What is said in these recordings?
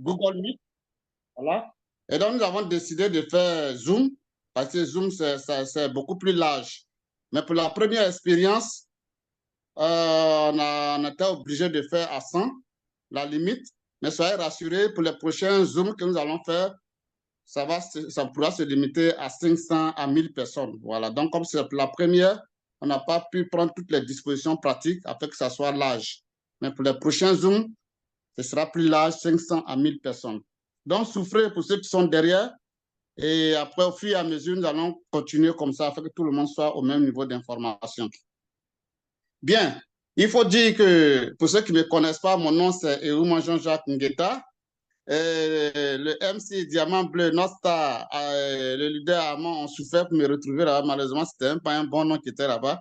Google Meet. Voilà. Et donc, nous avons décidé de faire Zoom, parce que Zoom, c'est beaucoup plus large. Mais pour la première expérience, on était obligé de faire à 100, la limite. Mais soyez rassurés, pour les prochains Zoom que nous allons faire, ça pourra se limiter à 500 à 1000 personnes. Voilà. Donc, comme c'est la première, on n'a pas pu prendre toutes les dispositions pratiques afin que ça soit large. Mais pour les prochains Zoom, ce sera plus large, 500 à 1000 personnes. Donc, souffrez pour ceux qui sont derrière. Et après, au fur et à mesure, nous allons continuer comme ça afin que tout le monde soit au même niveau d'information. Bien, il faut dire que pour ceux qui ne me connaissent pas, mon nom c'est Erouma Jean-Jacques Ngueta. Le MC Diamant Bleu, notre star, le leader Amand ont souffert pour me retrouver là-bas. Malheureusement, c'était pas un bon nom qui était là-bas.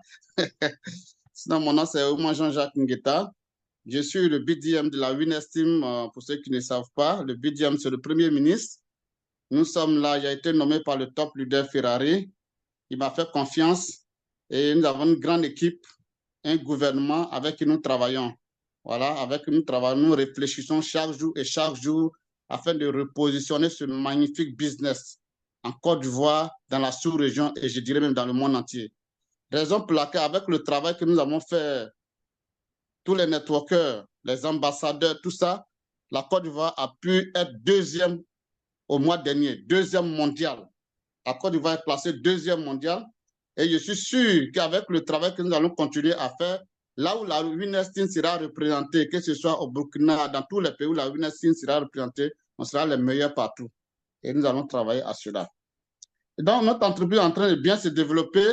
Sinon, mon nom, c'est Ouma Jean-Jacques Ngueta. Je suis le BDM de la Win Team, pour ceux qui ne savent pas. Le BDM, c'est le Premier ministre. Nous sommes là, il a été nommé par le top leader Ferrari. Il m'a fait confiance et nous avons une grande équipe, un gouvernement avec qui nous travaillons. Voilà, avec qui nous travaillons, nous réfléchissons chaque jour afin de repositionner ce magnifique business en Côte d'Ivoire, dans la sous-région et je dirais même dans le monde entier. Raison pour laquelle, avec le travail que nous avons fait, tous les networkers, les ambassadeurs, tout ça, la Côte d'Ivoire a pu être deuxième au mois dernier, deuxième mondial. La Côte d'Ivoire est classée deuxième mondial. Et je suis sûr qu'avec le travail que nous allons continuer à faire, là où la Winners sera représentée, que ce soit au Burkina, dans tous les pays où la Winners sera représentée, on sera les meilleurs partout. Et nous allons travailler à cela. Et donc, notre entreprise est en train de bien se développer.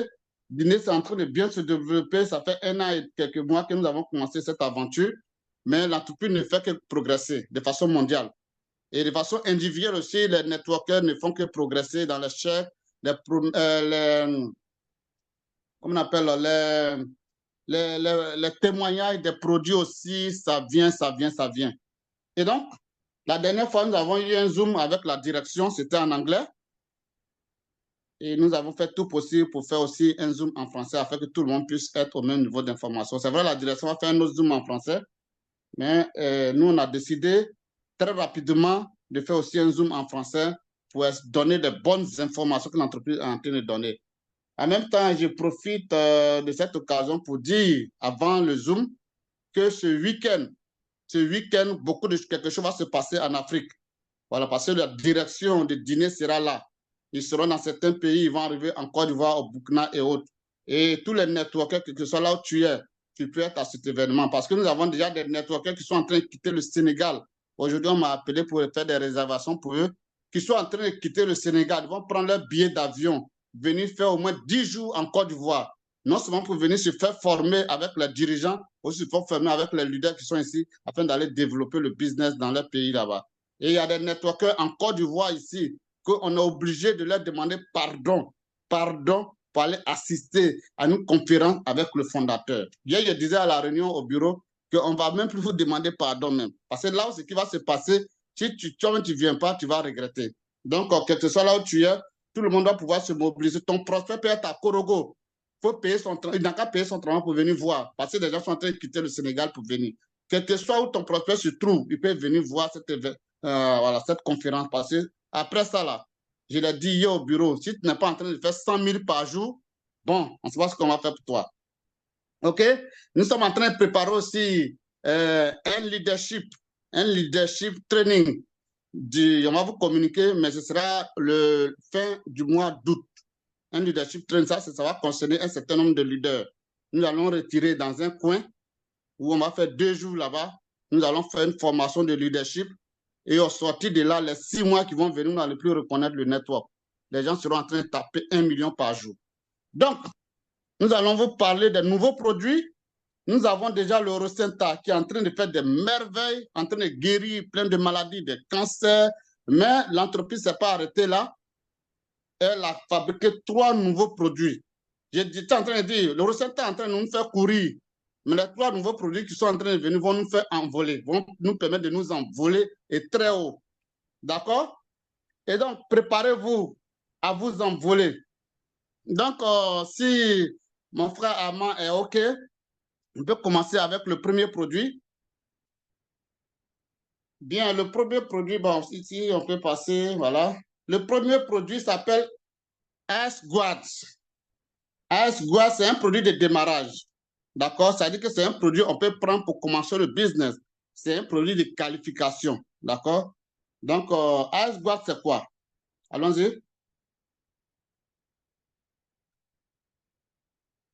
Guinée est en train de bien se développer. Ça fait 1 an et quelques mois que nous avons commencé cette aventure. Mais l'entreprise ne fait que progresser de façon mondiale. Et de façon individuelle aussi, les networkers ne font que progresser dans les chèques, comment on appelle, les témoignages des produits aussi, ça vient, ça vient, ça vient. Et donc, la dernière fois, nous avons eu un Zoom avec la direction, c'était en anglais. Et nous avons fait tout possible pour faire aussi un Zoom en français afin que tout le monde puisse être au même niveau d'information. C'est vrai, la direction va faire un autre Zoom en français, mais nous, on a décidé très rapidement de faire aussi un Zoom en français pour donner de bonnes informations que l'entreprise est en train de donner. En même temps, je profite de cette occasion pour dire, avant le Zoom, que ce week-end, quelque chose va se passer en Afrique. Voilà, parce que la direction de dîner sera là. Ils seront dans certains pays, ils vont arriver en Côte d'Ivoire, au Burkina et autres. Et tous les networkers, que ce soit là où tu es, tu peux être à cet événement. Parce que nous avons déjà des networkers qui sont en train de quitter le Sénégal. Aujourd'hui, on m'a appelé pour faire des réservations pour eux, qui sont en train de quitter le Sénégal. Ils vont prendre leur billet d'avion, venir faire au moins 10 jours en Côte d'Ivoire. Non seulement pour venir se faire former avec les dirigeants, aussi se faire former avec les leaders qui sont ici, afin d'aller développer le business dans leur pays là-bas. Et il y a des networkers en Côte d'Ivoire ici qu'on est obligé de leur demander pardon pour aller assister à une conférence avec le fondateur. Hier, je disais à la réunion au bureau qu'on ne va même plus vous demander pardon même. Parce que là où ce qui va se passer, si tu ne viens pas, tu vas regretter. Donc, quel que soit là où tu es, tout le monde doit pouvoir se mobiliser. Ton prospect peut être à Korogo. Il faut payer il n'a qu'à payer son travail pour venir voir. Parce que les gens sont en train de quitter le Sénégal pour venir. Quel que soit où ton prospect se trouve, il peut venir voir voilà, cette conférence. Parce que après ça, là, je l'ai dit hier au bureau, si tu n'es pas en train de faire 100 000 par jour, bon, on ne sait pas ce qu'on va faire pour toi. OK? Nous sommes en train de préparer aussi un leadership training. On va vous communiquer, mais ce sera le fin du mois d'août. Un leadership training, ça va concerner un certain nombre de leaders. Nous allons retirer dans un coin où on va faire 2 jours là-bas. Nous allons faire une formation de leadership. Et au sortir de là, les 6 mois qui vont venir, on n'allait plus reconnaître le network. Les gens seront en train de taper 1 million par jour. Donc, nous allons vous parler des nouveaux produits. Nous avons déjà le Rosenta qui est en train de faire des merveilles, en train de guérir plein de maladies, des cancers. Mais l'entreprise ne s'est pas arrêtée là. Elle a fabriqué 3 nouveaux produits. J'étais en train de dire, le Rosenta est en train de nous faire courir. Mais les 3 nouveaux produits qui sont en train de venir vont nous faire envoler, vont nous permettre de nous envoler et très haut. D'accord? Et donc, préparez-vous à vous envoler. Donc, si mon frère Armand est OK, on peut commencer avec le premier produit. Bien, le premier produit, bon, ici, on peut passer, voilà. Le premier produit s'appelle Asguard. Asguard, c'est un produit de démarrage. D'accord? Ça veut dire que c'est un produit qu'on peut prendre pour commencer le business. C'est un produit de qualification. D'accord? Donc, Asguard, c'est quoi? Allons-y.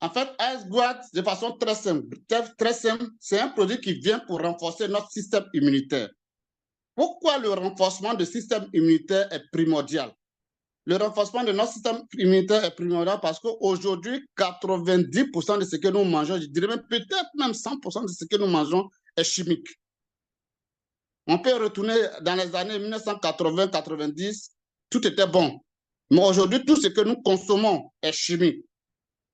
En fait, Asguard, de façon très simple, c'est un produit qui vient pour renforcer notre système immunitaire. Pourquoi le renforcement du système immunitaire est primordial? Le renforcement de notre système immunitaire est primordial parce qu'aujourd'hui, 90% de ce que nous mangeons, je dirais même peut-être même 100% de ce que nous mangeons est chimique. On peut retourner dans les années 1980-90, tout était bon. Mais aujourd'hui, tout ce que nous consommons est chimique.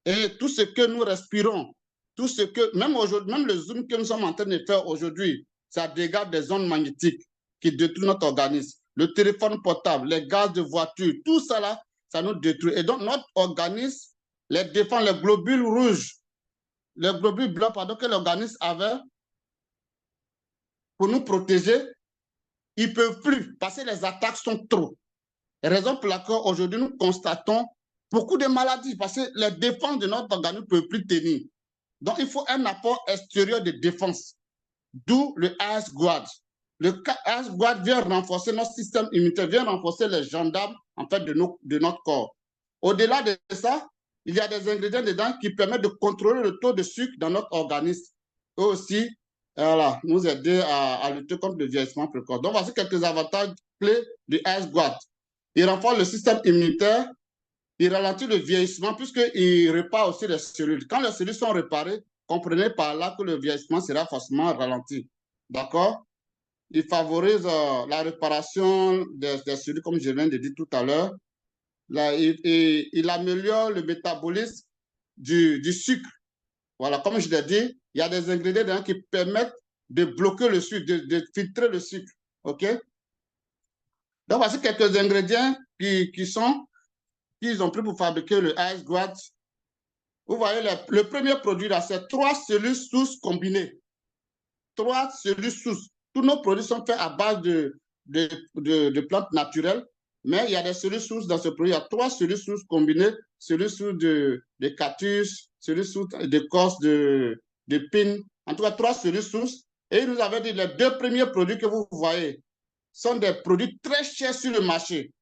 Et tout ce que nous respirons, tout ce que, même aujourd'hui, même le zoom que nous sommes en train de faire aujourd'hui, ça dégage des ondes magnétiques qui détruisent notre organisme. Le téléphone portable, les gaz de voiture, tout ça là, ça nous détruit. Et donc, notre organisme les défend, les globules rouges, les globules blancs, pardon, que l'organisme avait pour nous protéger, ils ne peuvent plus parce que les attaques sont trop. Raison pour laquelle aujourd'hui nous constatons beaucoup de maladies parce que les défenses de notre organisme ne peuvent plus tenir. Donc, il faut un apport extérieur de défense, d'où le Asguard. Le Asguard vient renforcer notre système immunitaire, vient renforcer les gendarmes en fait, de notre corps. Au-delà de ça, il y a des ingrédients dedans qui permettent de contrôler le taux de sucre dans notre organisme et aussi voilà, nous aider à lutter contre le vieillissement précoce. Donc, voici quelques avantages clés du Asguard. Il renforce le système immunitaire, il ralentit le vieillissement puisqu'il répare aussi les cellules. Quand les cellules sont réparées, comprenez par là que le vieillissement sera forcément ralenti. D'accord? Il favorise la réparation des cellules, comme je viens de dire tout à l'heure. Il améliore le métabolisme du sucre. Voilà, comme je l'ai dit, il y a des ingrédients qui permettent de bloquer le sucre, de filtrer le sucre. OK? Donc, voici quelques ingrédients qu'ils ont pris pour fabriquer le Ice Guard. Vous voyez, le premier produit là, c'est 3 cellules sources combinées. 3 cellules sources. Tous nos produits sont faits à base de plantes naturelles, mais il y a des cellules sources dans ce produit. Il y a 3 cellules sources combinées, cellules sources de cactus, cellules sources d'écorce de pin. En tout cas, 3 cellules sources. Et il nous avait dit les 2 premiers produits que vous voyez sont des produits très chers sur le marché.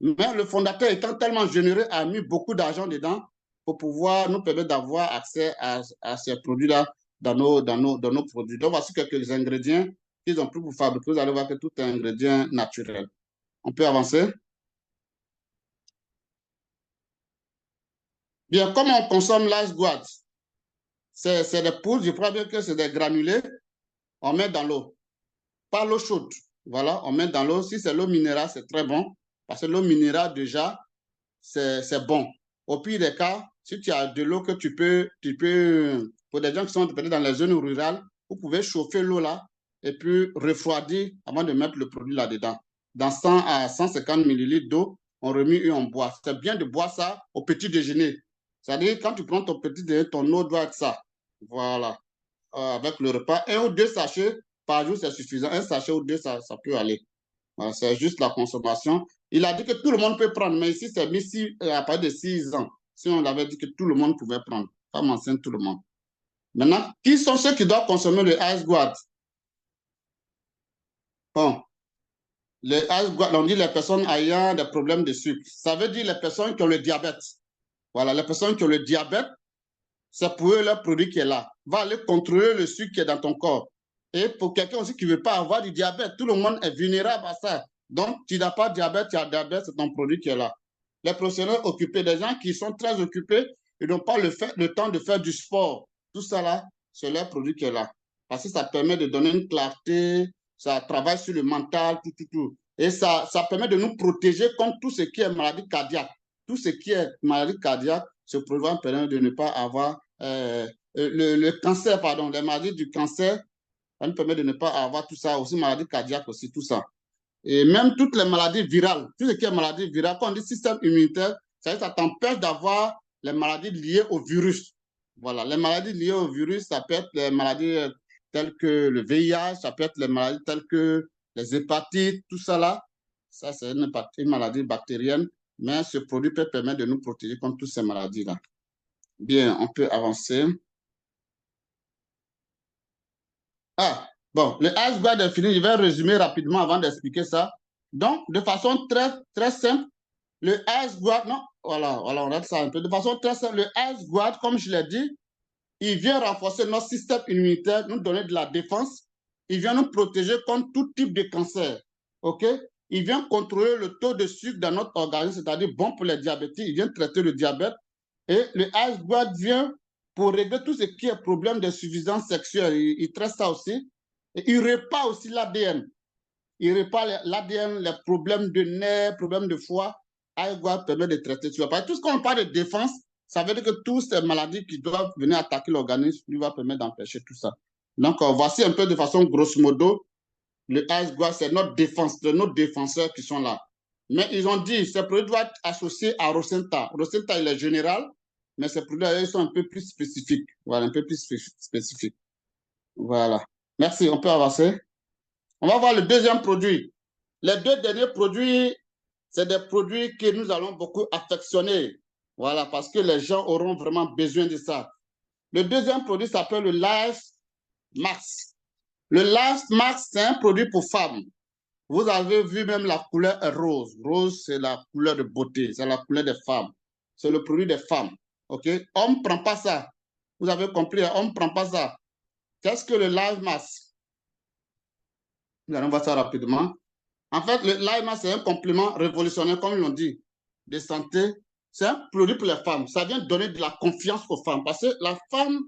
Mais le fondateur étant tellement généreux, a mis beaucoup d'argent dedans pour pouvoir nous permettre d'avoir accès à ces produits-là dans nos produits. Donc, voici quelques ingrédients qu'ils ont pris pour fabriquer. Vous allez voir que tout est ingrédient naturel. On peut avancer. Bien, comment on consomme l'Ice Guard? C'est des poudres, je crois bien que c'est des granulés. On met dans l'eau. Pas l'eau chaude. Voilà, on met dans l'eau. Si c'est l'eau minérale, c'est très bon. Parce que l'eau minérale, déjà, c'est bon. Au pire des cas, si tu as de l'eau que tu peux, pour des gens qui sont peut-être dans les zones rurales, vous pouvez chauffer l'eau là et puis refroidir avant de mettre le produit là-dedans. Dans 100 à 150 millilitres d'eau, on remet et on boit. C'est bien de boire ça au petit déjeuner. C'est-à-dire, quand tu prends ton petit déjeuner, ton eau doit être ça. Voilà. Avec le repas, 1 ou 2 sachets par jour, c'est suffisant. Un sachet ou 2, ça peut aller. Voilà, c'est juste la consommation. Il a dit que tout le monde peut prendre, mais ici, c'est mis à partir de 6 ans. Si on avait dit que tout le monde pouvait prendre, femme enceinte, tout le monde. Maintenant, qui sont ceux qui doivent consommer le Ice Guard? Bon, le Ice Guard, on dit les personnes ayant des problèmes de sucre. Ça veut dire les personnes qui ont le diabète. Voilà, les personnes qui ont le diabète, c'est pour eux le produit qui est là. Va aller contrôler le sucre qui est dans ton corps. Et pour quelqu'un aussi qui ne veut pas avoir du diabète, tout le monde est vulnérable à ça. Donc, tu n'as pas de diabète, tu as diabète, c'est ton produit qui est là. Les professionnels occupés, des gens qui sont très occupés, ils n'ont pas le temps de faire du sport. Tout ça là, c'est leur produit qui est là. Parce que ça permet de donner une clarté, ça travaille sur le mental, tout. Et ça permet de nous protéger contre tout ce qui est maladie cardiaque. Tout ce qui est maladie cardiaque, ce produit permet de ne pas avoir le cancer, pardon, les maladies du cancer, ça nous permet de ne pas avoir tout ça, aussi maladie cardiaque aussi, tout ça. Et même toutes les maladies virales, tout ce qui est maladie virale, quand on dit système immunitaire, ça t'empêche d'avoir les maladies liées au virus. Voilà, les maladies liées au virus, ça peut être les maladies telles que le VIH, ça peut être les maladies telles que les hépatites, tout ça là. Ça, c'est une maladie bactérienne, mais ce produit peut permettre de nous protéger contre toutes ces maladies-là. Bien, on peut avancer. Ah, bon, le iceberg est fini. Je vais résumer rapidement avant d'expliquer ça. Donc, de façon très, très simple, le iceberg, non, voilà, on regarde ça un peu. De façon très simple, le iceberg, comme je l'ai dit, il vient renforcer notre système immunitaire, nous donner de la défense. Il vient nous protéger contre tout type de cancer. OK? Il vient contrôler le taux de sucre dans notre organisme, c'est-à-dire bon pour les diabétiques. Il vient traiter le diabète. Et le iceberg vient pour régler tout ce qui est problème d'insuffisance sexuelle. Il traite ça aussi. Et il répare aussi l'ADN. Il répare l'ADN, les problèmes de nerfs, problèmes de foie. Iceberg permet de traiter tout ça. Tout ce qu'on parle de défense, ça veut dire que toutes ces maladies qui doivent venir attaquer l'organisme, lui va permettre d'empêcher tout ça. Donc, voici un peu de façon grosso modo, le iceberg, c'est notre défense, nos défenseurs qui sont là. Mais ils ont dit, ces produits doivent être associés à Rosenta. Rosenta, il est général, mais ces produits ils sont un peu plus spécifiques. Voilà, un peu plus spécifiques. Voilà. Merci, on peut avancer. On va voir le deuxième produit. Les deux derniers produits, c'est des produits que nous allons beaucoup affectionner. Voilà, parce que les gens auront vraiment besoin de ça. Le deuxième produit s'appelle le Life Max. Le Life Max, c'est un produit pour femmes. Vous avez vu même la couleur est rose. Rose, c'est la couleur de beauté, c'est la couleur des femmes. C'est le produit des femmes. OK? On ne prend pas ça. Vous avez compris, on ne prend pas ça. Qu'est-ce que le Life Max? Nous allons voir ça rapidement. En fait, le Life Max, c'est un complément révolutionnaire, comme ils l'ont dit, de santé. C'est un produit pour les femmes. Ça vient donner de la confiance aux femmes. Parce que la femme,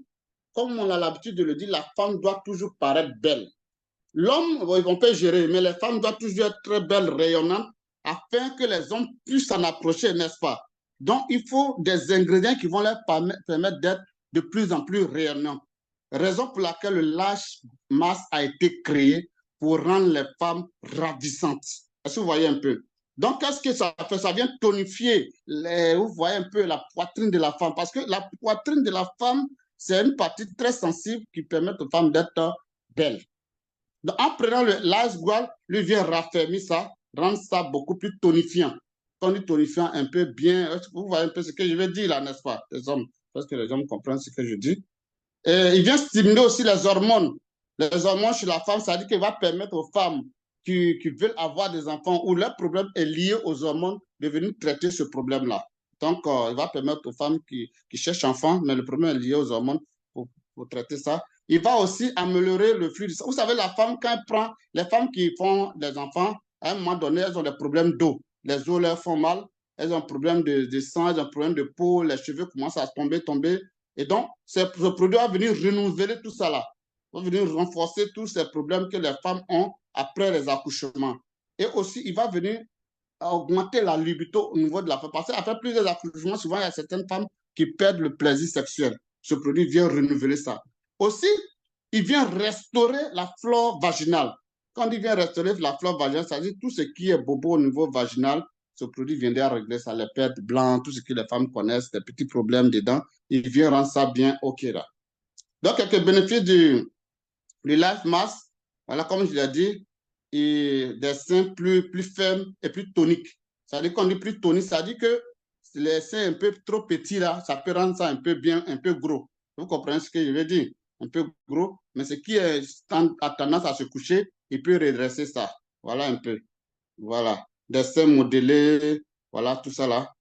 comme on a l'habitude de le dire, la femme doit toujours paraître belle. L'homme, on peut gérer, mais les femmes doivent toujours être très belles, rayonnantes, afin que les hommes puissent s'en approcher, n'est-ce pas? Donc, il faut des ingrédients qui vont leur permettre d'être de plus en plus rayonnants. Raison pour laquelle le Lash Mask a été créé pour rendre les femmes ravissantes. Est-ce que vous voyez un peu? Donc, qu'est-ce que ça fait? Ça vient tonifier, vous voyez un peu la poitrine de la femme, parce que la poitrine de la femme, c'est une partie très sensible qui permet aux femmes d'être belles. Donc, en prenant le l'iceberg, lui vient raffermir ça, rendre ça beaucoup plus tonifiant. Quand on dit tonifiant, un peu bien, vous voyez un peu ce que je veux dire là, n'est-ce pas, les hommes, parce que les hommes comprennent ce que je dis. Et il vient stimuler aussi les hormones. Les hormones chez la femme, ça veut dire qu'il va permettre aux femmes qui veulent avoir des enfants ou leur problème est lié aux hormones de venir traiter ce problème-là. Donc, il va permettre aux femmes qui cherchent enfants, mais le problème est lié aux hormones pour traiter ça. Il va aussi améliorer le flux du sang. Vous savez, la femme, quand elle prend, les femmes qui font des enfants, à un moment donné, elles ont des problèmes d'eau. Les os leur font mal, elles ont un problème de sang, elles ont un problème de peau, les cheveux commencent à tomber. Et donc, ce produit va venir renouveler tout ça là. Va venir renforcer tous ces problèmes que les femmes ont après les accouchements. Et aussi, il va venir augmenter la libido au niveau de la femme. Parce qu'après plusieurs accouchements, souvent, il y a certaines femmes qui perdent le plaisir sexuel. Ce produit vient renouveler ça. Aussi, il vient restaurer la flore vaginale. Quand il vient restaurer la flore vaginale, ça veut dire tout ce qui est bobo au niveau vaginal, ce produit viendra régler ça, les pertes blanches, tout ce que les femmes connaissent, les petits problèmes dedans, il vient rendre ça bien OK là. Donc, quelques bénéfices du Life Mask, voilà, comme je l'ai dit, et des seins plus fermes et plus toniques. Ça veut dire qu'on dit plus tonique, ça veut dire que les seins un peu trop petits là, ça peut rendre ça un peu bien, un peu gros. Vous comprenez ce que je veux dire? Un peu gros, mais ce qui a tendance à se coucher, il peut redresser ça. Voilà un peu. Voilà. Des seins modélés, voilà, tout ça là.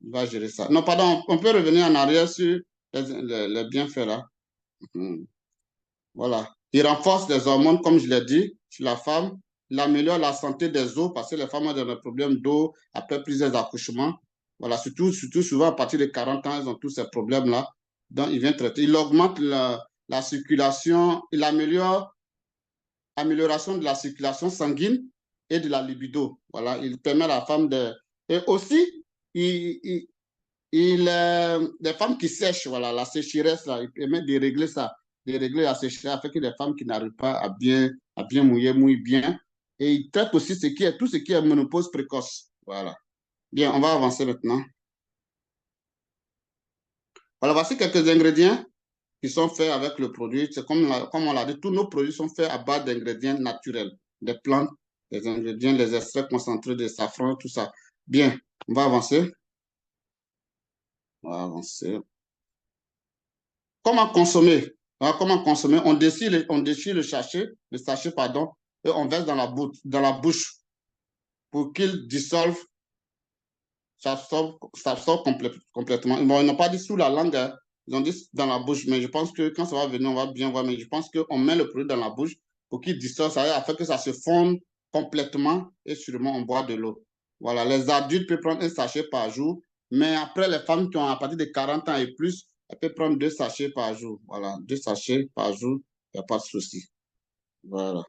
Il va gérer ça. Non, pardon, on peut revenir en arrière sur les bienfaits là. Voilà. Il renforce les hormones, comme je l'ai dit, chez la femme. Il améliore la santé des os parce que les femmes ont des problèmes d'eau après plusieurs accouchements. Voilà, surtout souvent à partir de 40 ans, ils ont tous ces problèmes-là. Donc, il vient traiter. Il augmente la circulation, il améliore l'amélioration de la circulation sanguine et de la libido. Voilà, il permet à la femme de... Et aussi, des femmes qui sèchent, voilà, la sécheresse, là, il permet de régler ça, de régler la sécheresse afin que les femmes qui n'arrivent pas à bien mouiller bien. Et il traite aussi tout ce qui est ménopause précoce. Voilà. Bien, on va avancer maintenant. Voilà, voici quelques ingrédients qui sont faits avec le produit. C'est comme on l'a dit, tous nos produits sont faits à base d'ingrédients naturels. des plantes, les ingrédients, les extraits concentrés de safran, tout ça. Bien, on va avancer. On va avancer. Comment consommer? Alors, comment consommer? On déchire le sachet, pardon, et on verse dans la bouche pour qu'il dissolve, s'absorbe complètement. Bon, ils n'ont pas dit sous la langue, hein. Ils ont dit dans la bouche, mais je pense que quand ça va venir, on va bien voir. Mais je pense qu'on met le produit dans la bouche pour qu'il dissolve, ça afin que ça se fonde complètement et sûrement on boit de l'eau. Voilà, les adultes peuvent prendre un sachet par jour, mais après, les femmes qui ont à partir de 40 ans et plus, elles peuvent prendre 2 sachets par jour. Voilà, 2 sachets par jour, il n'y a pas de souci. Voilà.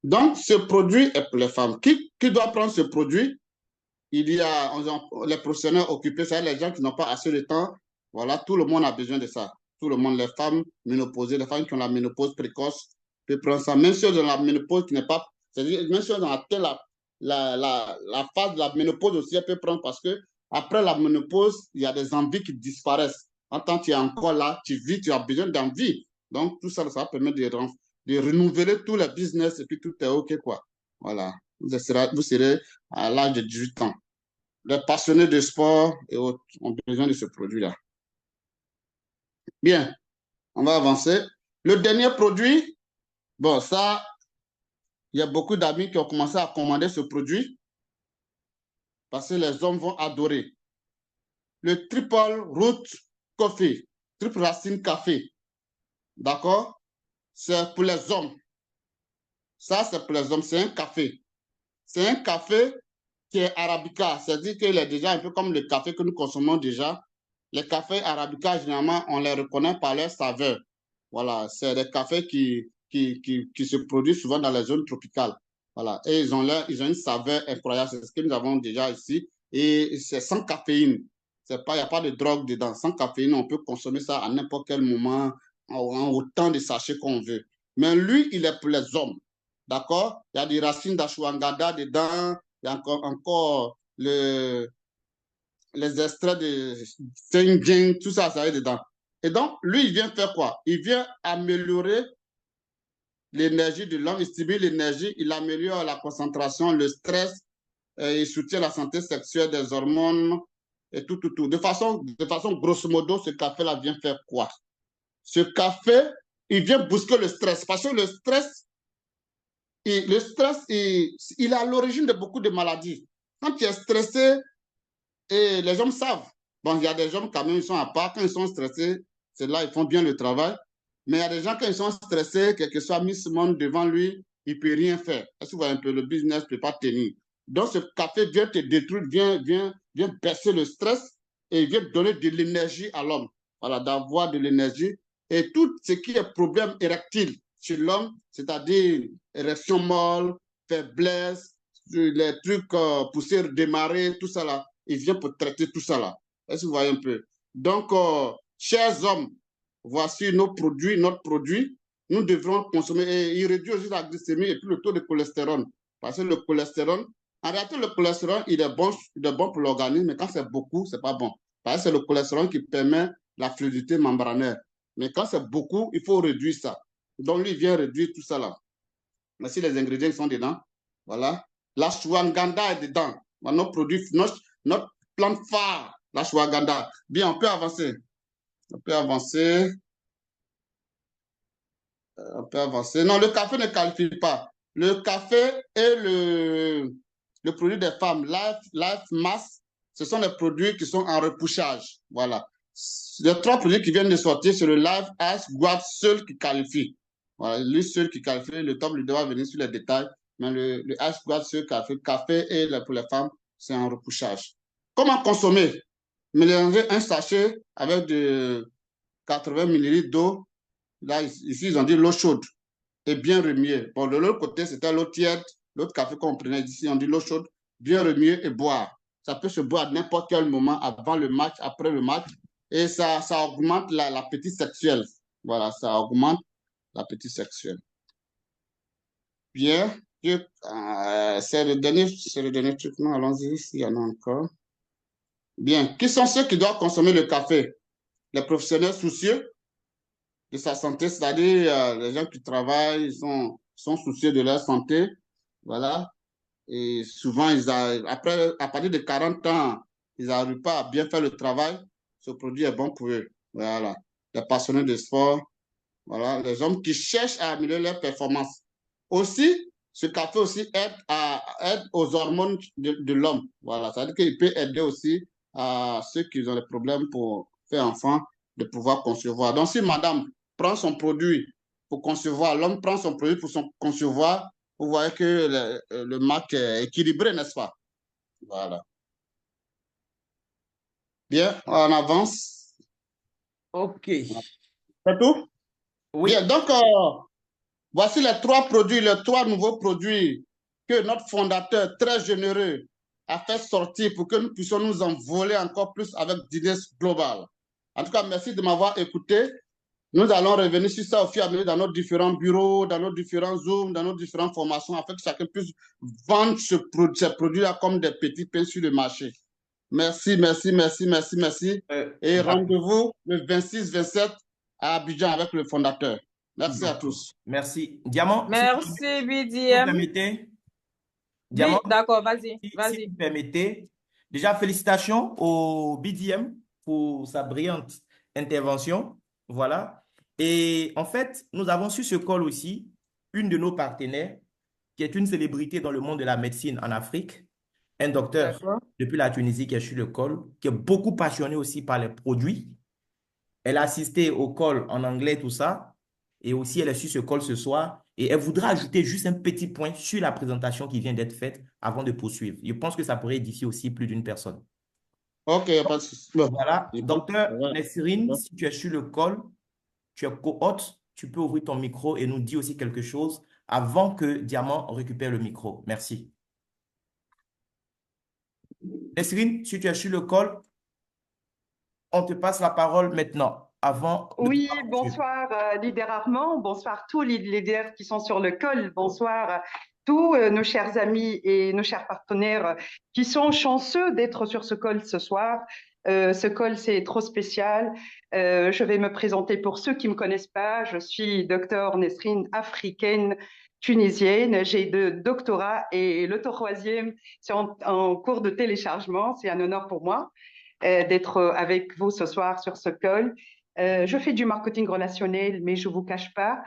Donc, ce produit est pour les femmes. Qui doit prendre ce produit? Il y a les professionnels occupés, c'est-à-dire les gens qui n'ont pas assez de temps. Voilà, tout le monde a besoin de ça. Tout le monde, les femmes ménopausées, les femmes qui ont la ménopause précoce, peuvent prendre ça. Même si dans la ménopause qui n'est pas, c'est-à-dire même si dans la phase de la ménopause aussi, elle peut prendre parce que après la ménopause, il y a des envies qui disparaissent. En tant que tu es encore là, tu vis, tu as besoin d'envie. Donc, tout ça, ça permet de renouveler tout le business et puis tout est OK, quoi. Voilà. Vous serez à l'âge de 18 ans. Les passionnés de sport et autres ont besoin de ce produit-là. Bien, on va avancer. Le dernier produit, bon, ça, il y a beaucoup d'amis qui ont commencé à commander ce produit parce que les hommes vont adorer. Le triple root coffee, triple racine café. D'accord? C'est pour les hommes. Ça, c'est pour les hommes. C'est un café. C'est un café qui est arabica. C'est-à-dire qu'il est déjà un peu comme le café que nous consommons déjà. Les cafés arabica, généralement, on les reconnaît par leur saveur. Voilà, c'est des cafés qui se produisent souvent dans les zones tropicales. Voilà, et ils ont une saveur incroyable. C'est ce que nous avons déjà ici. Et c'est sans caféine. Il n'y a pas de drogue dedans. Sans caféine, on peut consommer ça à n'importe quel moment, en autant de sachets qu'on veut. Mais lui, il est pour les hommes. D'accord? Il y a des racines d'ashwagandha dedans. Il y a encore les extraits de Senjing, tout ça, ça est dedans. Et donc, lui, il vient faire quoi? Il vient améliorer l'énergie de l'homme, il stimule l'énergie, il améliore la concentration, le stress, il soutient la santé sexuelle des hormones et tout, tout, tout. De façon grosso modo, ce café-là vient faire quoi? Ce café, il vient bousculer le stress parce que le stress, il est à l'origine de beaucoup de maladies. Quand tu es stressé, et les hommes savent. Bon, il y a des hommes quand même, ils sont à part. Quand ils sont stressés, c'est là, ils font bien le travail. Mais il y a des gens, quand ils sont stressés, quel que soit Miss Monde devant lui, il ne peut rien faire. Est-ce que vous voyez un peu, le business ne peut pas tenir. Donc, ce café vient te détruire, vient baisser le stress et vient donner de l'énergie à l'homme. Voilà, d'avoir de l'énergie. Et tout ce qui est problème érectile chez l'homme, c'est-à-dire érection molle, faiblesse, les trucs poussés, démarrer, tout ça là, il vient pour traiter tout ça là. Est-ce que vous voyez un peu? Donc, chers hommes, voici notre produit. Nous devrons consommer et il réduit aussi la glycémie et puis le taux de cholestérol. Parce que le cholestérol, en réalité, le cholestérol, il est bon pour l'organisme, mais quand c'est beaucoup, c'est pas bon. Parce que c'est le cholestérol qui permet la fluidité membranaire. Mais quand c'est beaucoup, il faut réduire ça. Donc, lui, il vient réduire tout ça là. Voici les ingrédients qui sont dedans. Voilà. La shwaganda est dedans. Notre produit, notre plante phare, la shwaganda. Bien, on peut avancer. On peut avancer. On peut avancer. Non, le café ne qualifie pas. Le café et le produit des femmes, Life Mass, ce sont des produits qui sont en repoussage. Voilà. Les 3 produits qui viennent de sortir, c'est le Life Ice Guard seul qui qualifie. Voilà, lui seul qui qualifie. Le top leader va venir sur les détails. Mais le Ice Guard seul qualifie. Café et pour les femmes, c'est en repoussage. Comment consommer? Mélanger un sachet avec de 80 ml d'eau. Là, ici, ils ont dit l'eau chaude et bien remuer. Bon, de l'autre côté, c'était l'eau tiède. L'autre café qu'on prenait ici, on dit l'eau chaude, bien remuer et boire. Ça peut se boire à n'importe quel moment, avant le match, après le match. Et ça augmente l'appétit sexuel. Voilà, ça augmente l'appétit sexuel. Bien. C'est le dernier truc. Non, allons-y, s'il y en a encore. Bien. Qui sont ceux qui doivent consommer le café? Les professionnels soucieux de sa santé, c'est-à-dire les gens qui travaillent, sont soucieux de leur santé. Voilà. Et souvent, après, à partir de 40 ans, ils n'arrivent pas à bien faire le travail. Ce produit est bon pour eux. Voilà. Les passionnés de sport, voilà. Les hommes qui cherchent à améliorer leur performance. Aussi, ce café aussi aide aux hormones de l'homme. Voilà. Ça veut dire qu'il peut aider aussi à ceux qui ont des problèmes pour faire enfant de pouvoir concevoir. Donc, si madame prend son produit pour concevoir, l'homme prend son produit pour concevoir, vous voyez que le marque est équilibré, n'est-ce pas? Voilà. Bien, on avance. OK. C'est tout? Oui. Bien, donc, voici les trois nouveaux produits que notre fondateur, très généreux, a fait sortir pour que nous puissions nous envoler encore plus avec Guinness Global. En tout cas, merci de m'avoir écouté. Nous allons revenir sur ça au fur et à mesure dans nos différents bureaux, dans nos différents Zooms, dans nos différentes formations, afin que chacun puisse vendre ces produits-là comme des petits pains sur le marché. Merci, merci, merci, merci, merci. Et rendez-vous le 26-27 à Abidjan avec le fondateur. Merci à tous. Merci. Diamant, Merci, si vous BDM. permettez, Oui, Diamant, d'accord, vas-y, si vas-y. vous permettez, déjà félicitations au BDM pour sa brillante intervention. Voilà. Et en fait, nous avons sur ce call aussi une de nos partenaires qui est une célébrité dans le monde de la médecine en Afrique, un docteur D'accord. depuis la Tunisie qui est sur le call, qui est beaucoup passionné aussi par les produits. Elle a assisté au call en anglais, tout ça. Et aussi, elle est sur ce call ce soir. Et elle voudra ajouter juste un petit point sur la présentation qui vient d'être faite avant de poursuivre. Je pense que ça pourrait édifier aussi plus d'une personne. Ok, pas de souci. Voilà. Écoute, Docteur ouais. Nesrine, si tu es sur le call, tu es co-hôte, tu peux ouvrir ton micro et nous dire aussi quelque chose avant que Diamant récupère le micro. Merci. Nesrine, si tu es sur le call, on te passe la parole maintenant, avant de Oui, pouvoir poursuivre. bonsoir leader Armand, bonsoir tous les leaders qui sont sur le call, bonsoir tous nos chers amis et nos chers partenaires qui sont chanceux d'être sur ce call ce soir. Ce call, c'est trop spécial. Je vais me présenter pour ceux qui ne me connaissent pas. Je suis docteur Nesrine, africaine, tunisienne. J'ai deux doctorats et le troisième, c'est en cours de téléchargement. C'est un honneur pour moi d'être avec vous ce soir sur ce call. Je fais du marketing relationnel, mais je ne vous cache pas,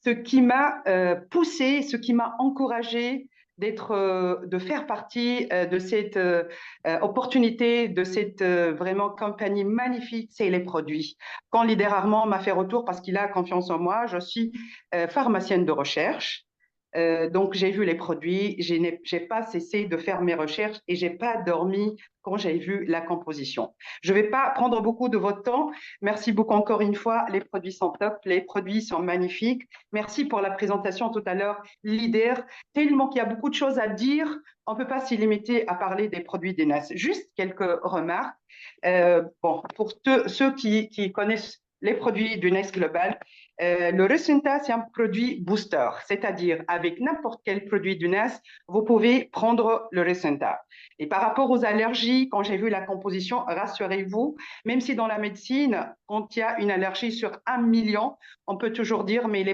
ce qui m'a poussé, ce qui m'a encouragé de faire partie de cette opportunité, de cette vraiment compagnie magnifique, c'est les produits. Quand Leader Armand m'a fait retour parce qu'il a confiance en moi, je suis pharmacienne de recherche. Donc, j'ai vu les produits, j'ai pas cessé de faire mes recherches et j'ai pas dormi quand j'ai vu la composition. Je vais pas prendre beaucoup de votre temps. Merci beaucoup encore une fois. Les produits sont top, les produits sont magnifiques. Merci pour la présentation tout à l'heure, leader. Tellement qu'il y a beaucoup de choses à dire, on peut pas s'y limiter à parler des produits d'Enas. Juste quelques remarques. Bon, pour ceux qui connaissent les produits du Next Global, le Resunta, c'est un produit booster, c'est-à-dire avec n'importe quel produit du NAS, vous pouvez prendre le Resunta. Et par rapport aux allergies, quand j'ai vu la composition, rassurez-vous, même si dans la médecine, quand il y a une allergie sur 1 million, on peut toujours dire, mais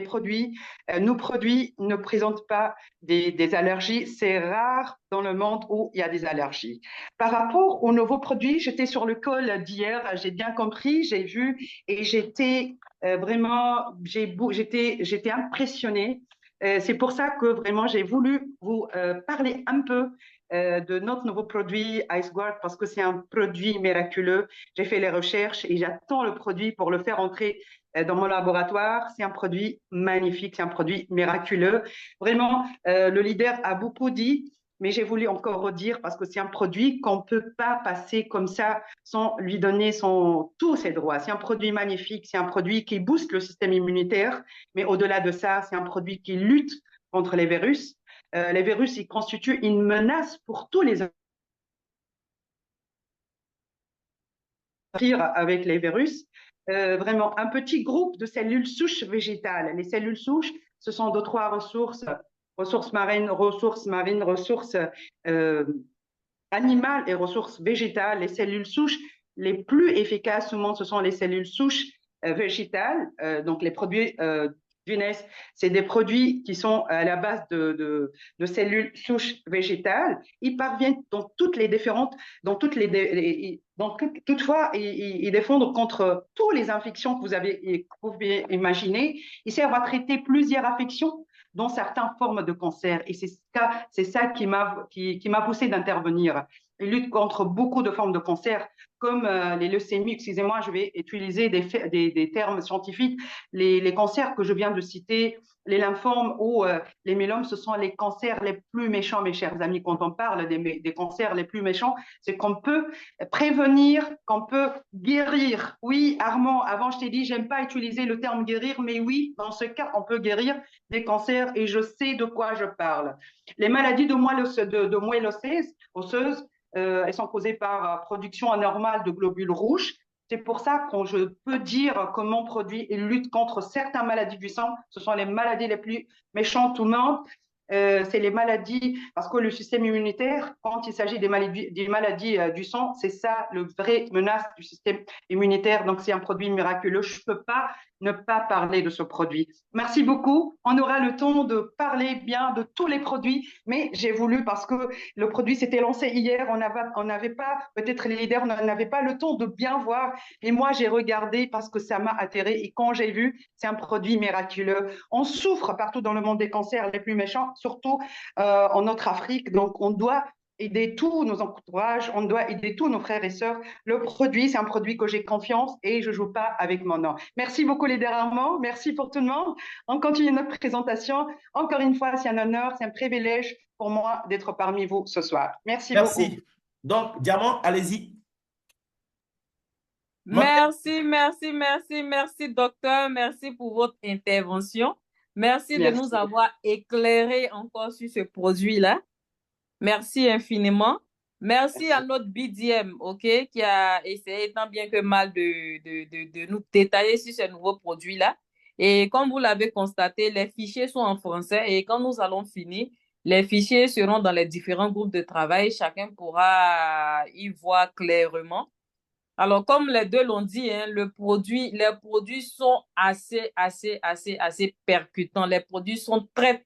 nos produits ne présentent pas des allergies. C'est rare dans le monde où il y a des allergies. Par rapport aux nouveaux produits, j'étais sur le call d'hier, j'ai bien compris, j'ai vu et j'étais vraiment, j'étais impressionnée. C'est pour ça que vraiment j'ai voulu vous parler un peu de notre nouveau produit IceGuard parce que c'est un produit miraculeux. J'ai fait les recherches et j'attends le produit pour le faire entrer dans mon laboratoire. C'est un produit magnifique, c'est un produit miraculeux. Vraiment, le leader a beaucoup dit, mais j'ai voulu encore redire parce que c'est un produit qu'on ne peut pas passer comme ça sans lui donner tous ses droits. C'est un produit magnifique, c'est un produit qui booste le système immunitaire, mais au-delà de ça, c'est un produit qui lutte contre les virus. Les virus, ils constituent une menace pour tous les avec les virus. Vraiment, un petit groupe de cellules souches végétales. Les cellules souches, ce sont deux, trois ressources marines, ressources animales et ressources végétales. Les cellules souches les plus efficaces au monde, ce sont les cellules souches végétales, donc les produits Guinness, c'est des produits qui sont à la base de cellules souches végétales. Ils parviennent dans toutes les différentes, toutefois, ils défendent contre toutes les infections que vous pouvez imaginer. Ils servent à traiter plusieurs affections, dont certaines formes de cancer. Et c'est ça qui m'a poussé d'intervenir. Ils luttent contre beaucoup de formes de cancer, comme les leucémies. Excusez-moi, je vais utiliser des termes scientifiques. Les cancers que je viens de citer, les lymphomes ou les myélomes, ce sont les cancers les plus méchants, mes chers amis. Quand on parle des cancers les plus méchants, c'est qu'on peut prévenir, qu'on peut guérir. Oui, Armand, avant je t'ai dit, j'aime pas utiliser le terme guérir, mais oui, dans ce cas, on peut guérir des cancers et je sais de quoi je parle. Les maladies de moelle osseuse, elles sont causées par production anormale de globules rouges. C'est pour ça que je peux dire que mon produit lutte contre certaines maladies du sang. Ce sont les maladies les plus méchantes au monde. C'est les maladies, parce que le système immunitaire, quand il s'agit des maladies du sang, c'est ça le vrai menace du système immunitaire. Donc, c'est un produit miraculeux. Je ne peux pas ne pas parler de ce produit. Merci beaucoup. On aura le temps de parler bien de tous les produits, mais j'ai voulu, parce que le produit s'était lancé hier, on n'avait pas, peut-être les leaders n'avaient pas le temps de bien voir. Et moi, j'ai regardé parce que ça m'a atterré. Et quand j'ai vu, c'est un produit miraculeux. On souffre partout dans le monde des cancers les plus méchants, surtout en notre Afrique. Donc, on doit aider tous nos entourages, on doit aider tous nos frères et sœurs. Le produit, c'est un produit que j'ai confiance et je joue pas avec mon nom. Merci beaucoup les Armand, merci pour tout le monde. On continue notre présentation. Encore une fois, c'est un honneur, c'est un privilège pour moi d'être parmi vous ce soir. Merci beaucoup. Merci. Donc, Diamant, allez-y. Merci, docteur. Merci pour votre intervention. Merci de nous avoir éclairé encore sur ce produit-là. Merci infiniment. Merci à notre BDM, OK, qui a essayé tant bien que mal de nous détailler sur ce nouveau produit-là. Et comme vous l'avez constaté, les fichiers sont en français et quand nous allons finir, les fichiers seront dans les différents groupes de travail. Chacun pourra y voir clairement. Alors, comme les deux l'ont dit, hein, les produits sont assez percutants. Les produits sont très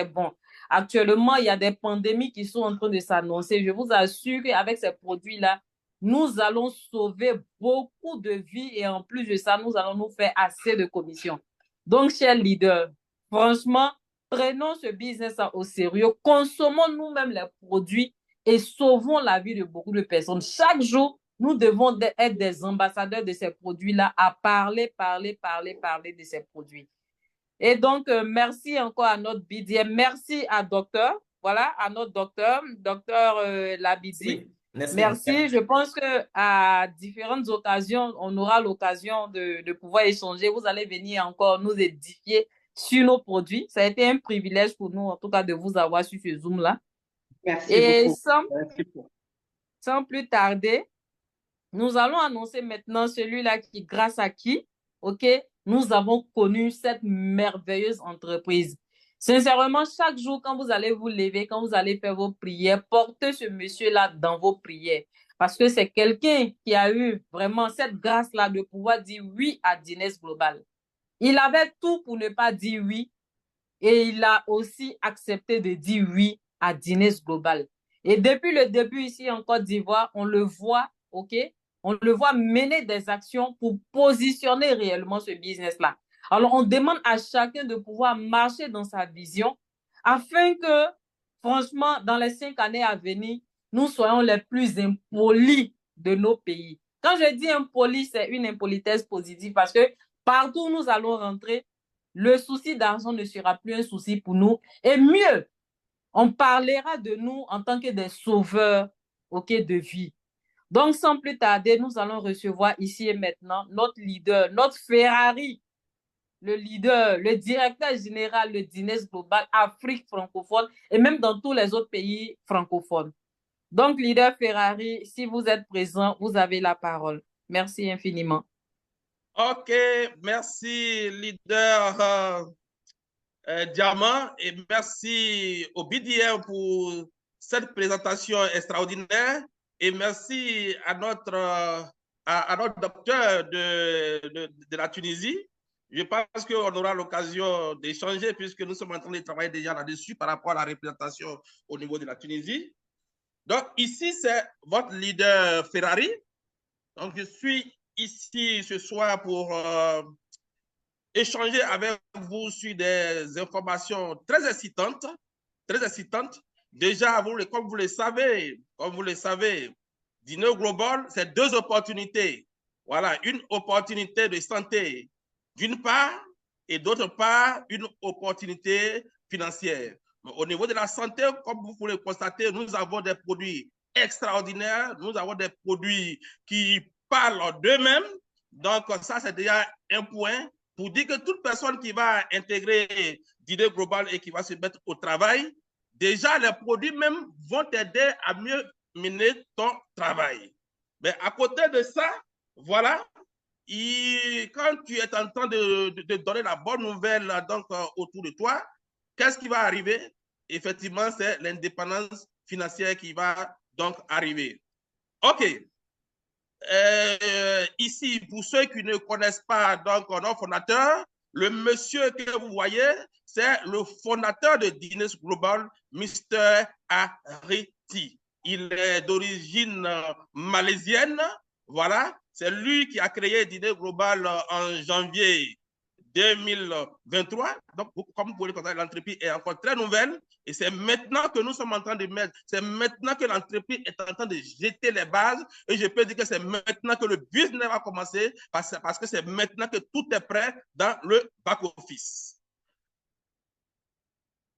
bons. Actuellement, il y a des pandémies qui sont en train de s'annoncer. Je vous assure qu'avec ces produits-là, nous allons sauver beaucoup de vies et en plus de ça, nous allons nous faire assez de commissions. Donc, chers leaders, franchement, prenons ce business au sérieux, consommons nous-mêmes les produits et sauvons la vie de beaucoup de personnes. Chaque jour, nous devons être des ambassadeurs de ces produits-là à parler de ces produits. Et donc, merci encore à notre BDM. Merci à docteur. Voilà, à notre docteur Labidi. Merci. Je pense qu'à différentes occasions, on aura l'occasion de pouvoir échanger. Vous allez venir encore nous édifier sur nos produits. Ça a été un privilège pour nous, en tout cas, de vous avoir sur ce Zoom-là. Merci beaucoup. Sans plus tarder, nous allons annoncer maintenant celui-là grâce à qui, OK, nous avons connu cette merveilleuse entreprise. Sincèrement, chaque jour, quand vous allez vous lever, quand vous allez faire vos prières, portez ce monsieur-là dans vos prières. Parce que c'est quelqu'un qui a eu vraiment cette grâce-là de pouvoir dire oui à Guinness Global. Il avait tout pour ne pas dire oui et il a aussi accepté de dire oui à Guinness Global. Et depuis le début ici en Côte d'Ivoire, on le voit, OK, on le voit mener des actions pour positionner réellement ce business-là. Alors, on demande à chacun de pouvoir marcher dans sa vision afin que, franchement, dans les 5 années à venir, nous soyons les plus impolis de nos pays. Quand je dis impoli, c'est une impolitesse positive parce que partout où nous allons rentrer, le souci d'argent ne sera plus un souci pour nous. Et mieux, on parlera de nous en tant que des sauveurs, OK, de vie. Donc, sans plus tarder, nous allons recevoir ici et maintenant notre leader, notre Ferrari, le leader, le directeur général de Guinness Global Afrique francophone et même dans tous les autres pays francophones. Donc, leader Ferrari, si vous êtes présent, vous avez la parole. Merci infiniment. OK, merci leader Diamant et merci au BDM pour cette présentation extraordinaire. Et merci à notre docteur de la Tunisie Je pense qu'on aura l'occasion d'échanger puisque nous sommes en train de travailler déjà là-dessus par rapport à la représentation au niveau de la Tunisie. Donc, ici, c'est votre leader Ferrari. Donc, je suis ici ce soir pour échanger avec vous sur des informations très excitantes. Très excitantes. Déjà, comme vous le savez, Dineo Global, c'est deux opportunités. Voilà, une opportunité de santé d'une part, et d'autre part, une opportunité financière. Au niveau de la santé, comme vous pouvez le constater, nous avons des produits extraordinaires, nous avons des produits qui parlent d'eux-mêmes. Donc, ça, c'est déjà un point pour dire que toute personne qui va intégrer Dineo Global et qui va se mettre au travail, déjà, les produits même vont t'aider à mieux mener ton travail. Mais à côté de ça, voilà, quand tu es en train de donner la bonne nouvelle donc, autour de toi, qu'est-ce qui va arriver? Effectivement, c'est l'indépendance financière qui va donc arriver. OK. Ici, pour ceux qui ne connaissent pas donc notre fondateur, le monsieur que vous voyez, c'est le fondateur de Dineo Global, Mr. Ariti. Il est d'origine malaisienne. Voilà, c'est lui qui a créé Dineo Global en janvier 2023. Donc, comme vous pouvez le constater, l'entreprise est encore très nouvelle et c'est maintenant que nous sommes en train de mettre, c'est maintenant que l'entreprise est en train de jeter les bases et je peux dire que c'est maintenant que le business va commencer parce que c'est maintenant que tout est prêt dans le back-office.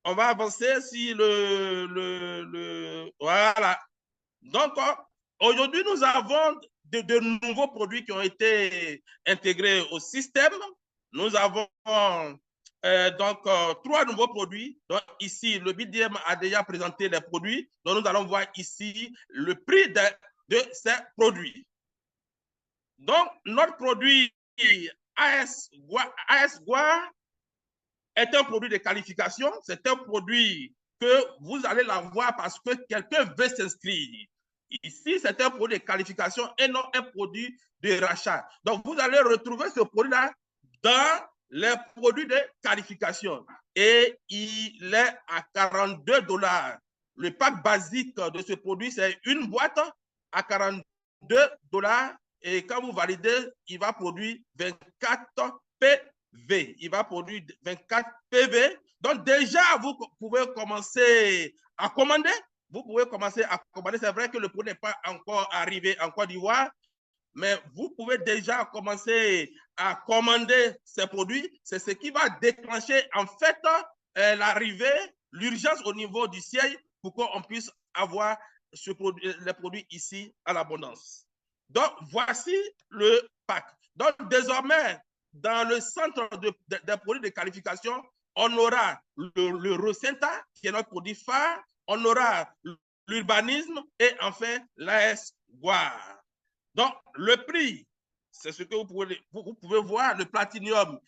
On va avancer si voilà. Donc, aujourd'hui, nous avons de nouveaux produits qui ont été intégrés au système. Nous avons donc trois nouveaux produits. Donc, ici, le BDM a déjà présenté les produits. Donc, nous allons voir ici le prix de ces produits. Donc, notre produit AS Goire est un produit de qualification. C'est un produit que vous allez l'avoir parce que quelqu'un veut s'inscrire. Ici, c'est un produit de qualification et non un produit de rachat. Donc, vous allez retrouver ce produit-là dans les produits de qualification. Et il est à 42 $. Le pack basique de ce produit, c'est une boîte à 42 $. Et quand vous validez, il va produire 24 PV. Il va produire 24 PV. Donc, déjà, vous pouvez commencer à commander. Vous pouvez commencer à commander. C'est vrai que le produit n'est pas encore arrivé en Côte d'Ivoire, mais vous pouvez déjà commencer à commander ces produits. C'est ce qui va déclencher en fait l'arrivée, l'urgence au niveau du siège pour qu'on puisse avoir les produits ici à l'abondance. Donc, voici le pack. Donc, désormais, dans le centre des produits de qualification, on aura le Rosenta, qui est notre produit phare, on aura l'urbanisme et enfin l'AS Goire. Donc, le prix, c'est ce que vous pouvez voir. Le platinium,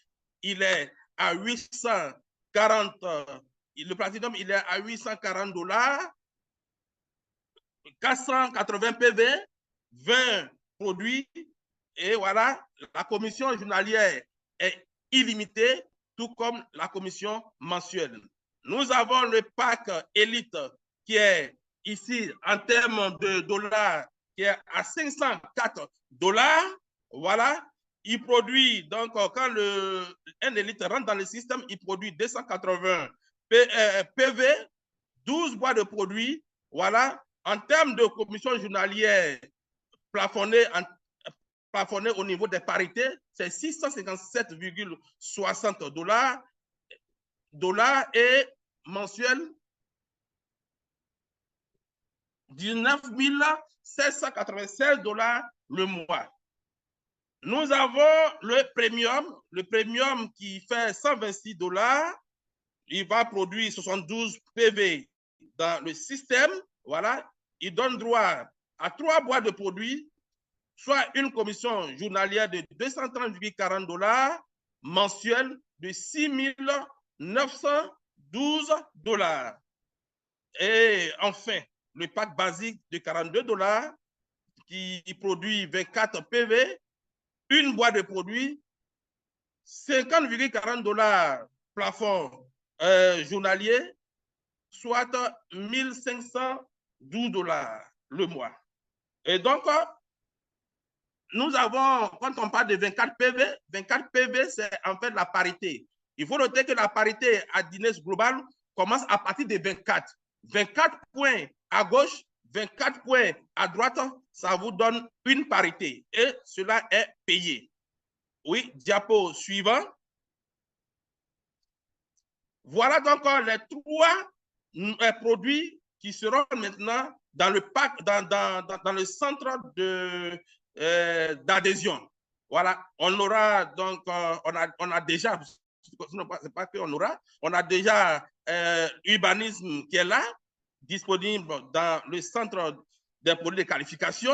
il est à 840. Le platinium, il est à 840 $. 480 PV, 20 produits. Et voilà, la commission journalière est illimitée, tout comme la commission mensuelle. Nous avons le pack Elite qui est ici en termes de dollars, qui est à 504 $. Voilà, il produit, donc quand un Elite rentre dans le système, il produit 280 PV, 12 boîtes de produits. Voilà, en termes de commission journalière plafonnée au niveau des parités, c'est 657,60 $ et mensuel 19 796 $ le mois. Nous avons le premium qui fait 126 $. Il va produire 72 PV dans le système. Voilà, il donne droit à 3 boîtes de produits, soit une commission journalière de 230,40 $ mensuelle de 6 912 $. Et enfin, le pack basique de 42 $ qui produit 24 PV, une boîte de produits, 50,40 $ plafond journalier, soit 1512 $ le mois. Et donc, nous avons, quand on parle de 24 PV, c'est en fait la parité. Il faut noter que la parité à Guinness Global commence à partir de 24. 24 points à gauche, 24 points à droite, ça vous donne une parité. Et cela est payé. Oui, diapo suivant. Voilà donc les 3 produits qui seront maintenant dans le pack, dans le centre d'adhésion. Voilà, on aura donc, on a déjà, c'est pas qu'on aura, on a déjà Urbanisme qui est là, disponible dans le centre des produits de qualification.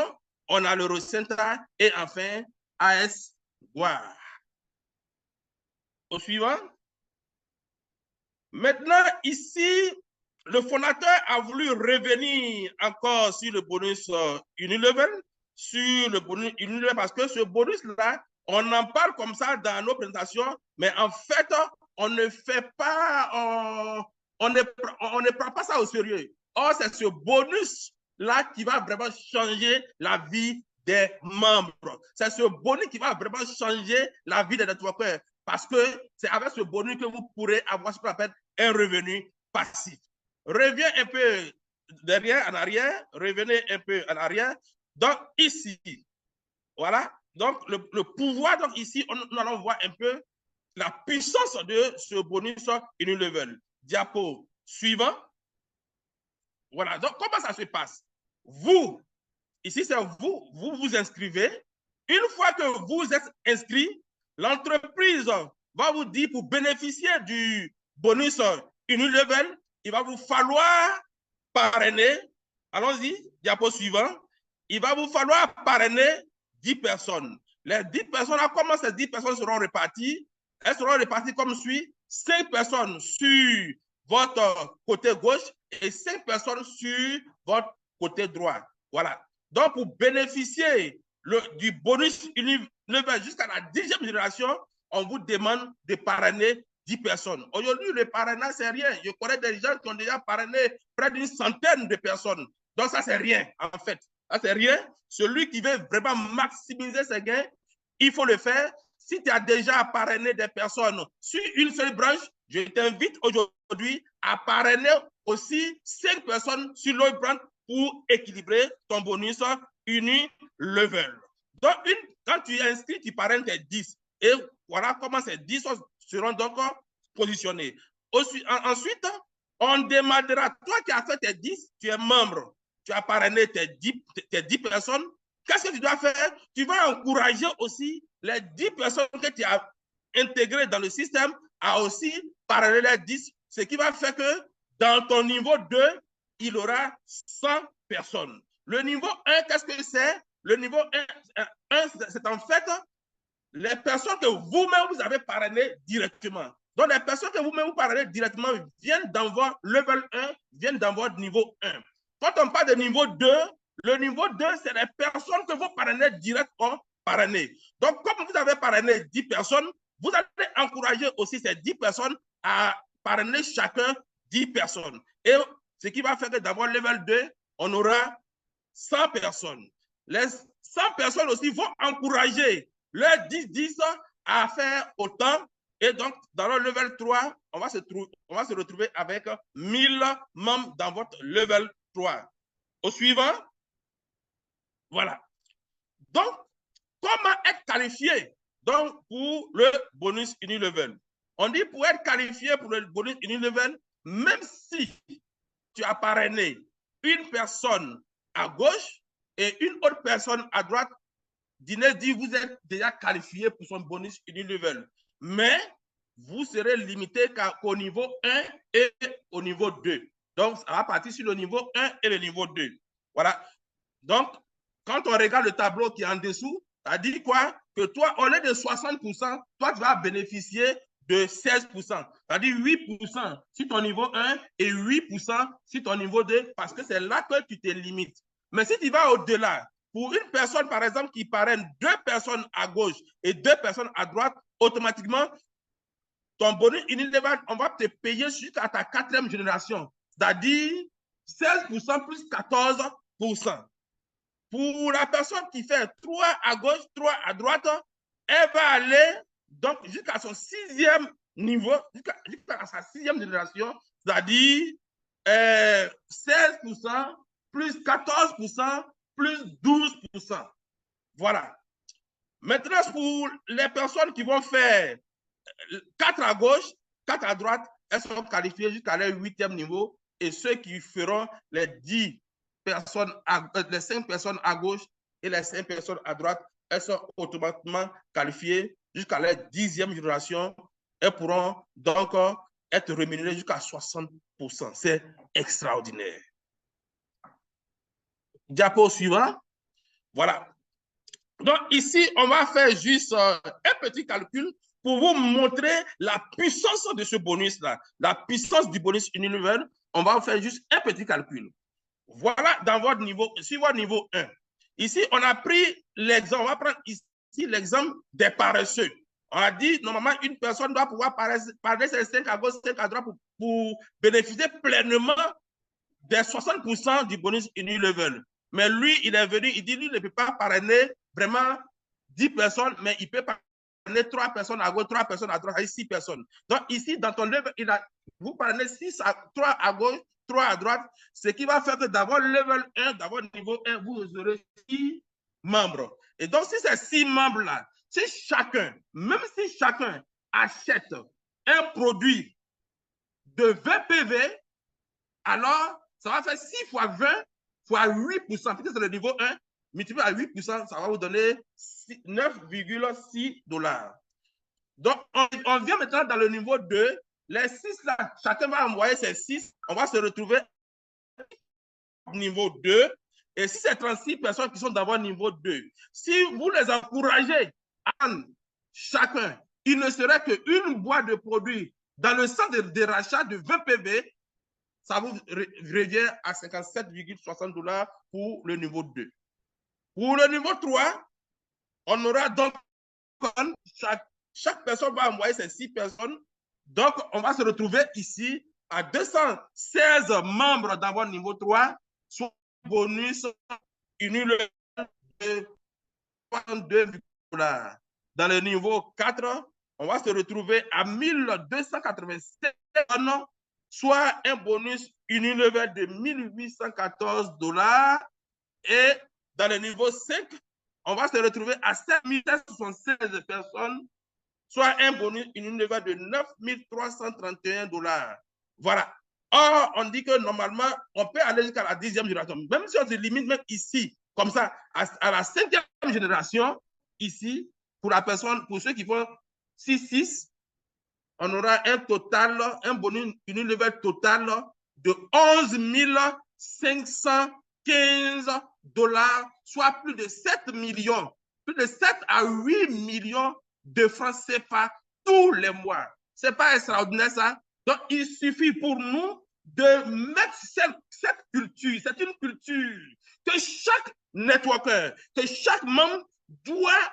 On a l'Eurocentra et enfin AS Goire. Au suivant. Maintenant, ici, le fondateur a voulu revenir encore sur le bonus Unilevel, parce que ce bonus-là, on en parle comme ça dans nos présentations, mais en fait, on ne fait pas, on ne prend pas ça au sérieux. Or, c'est ce bonus-là qui va vraiment changer la vie des membres. C'est ce bonus qui va vraiment changer la vie des networkers, parce que c'est avec ce bonus que vous pourrez avoir ce qu'on appelle un revenu passif. Reviens un peu derrière, en arrière, revenez un peu en arrière. Donc, ici, voilà. Donc, le pouvoir, donc ici, nous allons voir un peu la puissance de ce bonus Unilevel. Diapo suivant. Voilà. Donc, comment ça se passe? Vous, ici, c'est vous vous inscrivez. Une fois que vous êtes inscrit, l'entreprise va vous dire pour bénéficier du bonus Unilevel, il va vous falloir parrainer. Allons-y, diapo suivant. Il va vous falloir parrainer 10 personnes. Les 10 personnes, comment ces 10 personnes seront réparties? Elles seront réparties comme suit: 5 personnes sur votre côté gauche et 5 personnes sur votre côté droit. Voilà. Donc, pour bénéficier du bonus Unilevel jusqu'à la 10e génération, on vous demande de parrainer 10 personnes. Aujourd'hui, le parrainage, c'est rien. Je connais des gens qui ont déjà parrainé près d'une centaine de personnes. Donc, ça, c'est rien, en fait. Ça, c'est rien. Celui qui veut vraiment maximiser ses gains, il faut le faire. Si tu as déjà parrainé des personnes sur une seule branche, je t'invite aujourd'hui à parrainer aussi 5 personnes sur l'autre branche pour équilibrer ton bonus Unilevel. Donc, quand tu es inscrit, tu parraines tes 10. Et voilà comment ces 10 seront donc positionnés. Ensuite, on demandera, toi qui as fait tes 10, tu es membre, tu as parrainé tes 10 personnes. Qu'est-ce que tu dois faire? Tu vas encourager aussi les 10 personnes que tu as intégrées dans le système à aussi parrainer les 10, ce qui va faire que dans ton niveau 2, il y aura 100 personnes. Le niveau 1, qu'est-ce que c'est? Le niveau 1 c'est en fait les personnes que vous-même vous avez parrainées directement. Donc, les personnes que vous-même vous parrainez directement viennent dans votre level 1, viennent dans votre niveau 1. Quand on parle de niveau 2, le niveau 2, c'est les personnes que vous parrainez directement parrainées. Donc, comme vous avez parrainé 10 personnes, vous allez encourager aussi ces 10 personnes à parrainer chacun 10 personnes. Et ce qui va faire que dans votre level 2, on aura 100 personnes. Les 100 personnes aussi vont encourager les 10 à faire autant. Et donc, dans le level 3, on va se retrouver avec 1000 membres dans votre level 3. Au suivant. Voilà. Donc, comment être qualifié donc, pour le bonus Unilevel? On dit pour être qualifié pour le bonus Unilevel, même si tu as parrainé une personne à gauche et une autre personne à droite, Guinness dit vous êtes déjà qualifié pour son bonus Unilevel. Mais vous serez limité qu'au niveau 1 et au niveau 2. Donc, ça va partir sur le niveau 1 et le niveau 2. Voilà. Donc, quand on regarde le tableau qui est en dessous, ça dit quoi? Que toi, au lieu de 60%, toi, tu vas bénéficier de 16%. Ça dit 8% sur ton niveau 1 et 8% sur ton niveau 2, parce que c'est là que tu te limites. Mais si tu vas au-delà, pour une personne, par exemple, qui parraine 2 personnes à gauche et 2 personnes à droite, automatiquement, ton bonus Unilever, on va te payer jusqu'à ta 4e génération, c'est-à-dire 16% plus 14%. Pour la personne qui fait 3 à gauche, 3 à droite, elle va aller donc jusqu'à son 6e niveau, jusqu'à sa 6e génération, c'est-à-dire 16% plus 14% plus 12%. Voilà. Maintenant, pour les personnes qui vont faire 4 à gauche, 4 à droite, elles sont qualifiées jusqu'à leur 8e niveau. Et ceux qui feront les 10 personnes, les 5 personnes à gauche et les 5 personnes à droite, elles sont automatiquement qualifiées jusqu'à leur 10e génération. Elles pourront donc être rémunérées jusqu'à 60%. C'est extraordinaire. Diapo suivant. Voilà. Donc ici, on va faire juste un petit calcul pour vous montrer la puissance de ce bonus-là, la puissance du bonus Unilever. On va faire juste un petit calcul. Voilà dans votre niveau, sur votre niveau 1. Ici, on a pris l'exemple, on va prendre ici l'exemple des paresseux. On a dit, normalement, une personne doit pouvoir parler ses 5 à gauche, 5 à droite pour bénéficier pleinement des 60% du bonus Unilever. Mais lui, il est venu, il dit, lui, il ne peut pas parrainer vraiment 10 personnes, mais il peut parrainer 3 personnes à gauche, 3 personnes à droite, 6 personnes. Donc ici, dans ton level, vous parrainez 3 à gauche, 3 à droite, ce qui va faire que d'avoir level 1, d'avoir niveau 1, vous aurez 6 membres. Et donc, si ces 6 membres-là, si chacun, même si chacun achète un produit de 20 PV, alors, ça va faire 6 fois 20 fois 8%. C'est le niveau 1. Multiplié à 8%, ça va vous donner 9,6 $. Donc, on vient maintenant dans le niveau 2. Les 6 là, chacun va envoyer ses 6. On va se retrouver au niveau 2. Et si c'est 36 personnes qui sont dans votre niveau 2, si vous les encouragez à chacun, il ne serait qu'une boîte de produits dans le centre de rachat de 20 PV, ça vous revient à 57,60 $ pour le niveau 2. Pour le niveau 3, on aura donc, chaque personne va envoyer ses 6 personnes. Donc, on va se retrouver ici à 216 membres dans votre niveau 3, soit bonus Unilever de 62 $. Dans le niveau 4, on va se retrouver à 1287 personnes, soit un bonus Unilever de 1814 $. Et dans le niveau 5, on va se retrouver à 5776 personnes, soit un bonus Unilever de 9331 $. Voilà. Or, on dit que normalement, on peut aller jusqu'à la 10e génération. Même si on se limite même ici, comme ça, à la 5e génération, ici, pour la personne, pour ceux qui font 6-6, on aura un total, un bonus Unilever total de 11 515 $, soit plus de 7 millions, plus de 7 à 8 millions de francs CFA tous les mois. Ce n'est pas extraordinaire ça? Donc, il suffit pour nous de mettre cette culture, c'est une culture que chaque networker, que chaque membre doit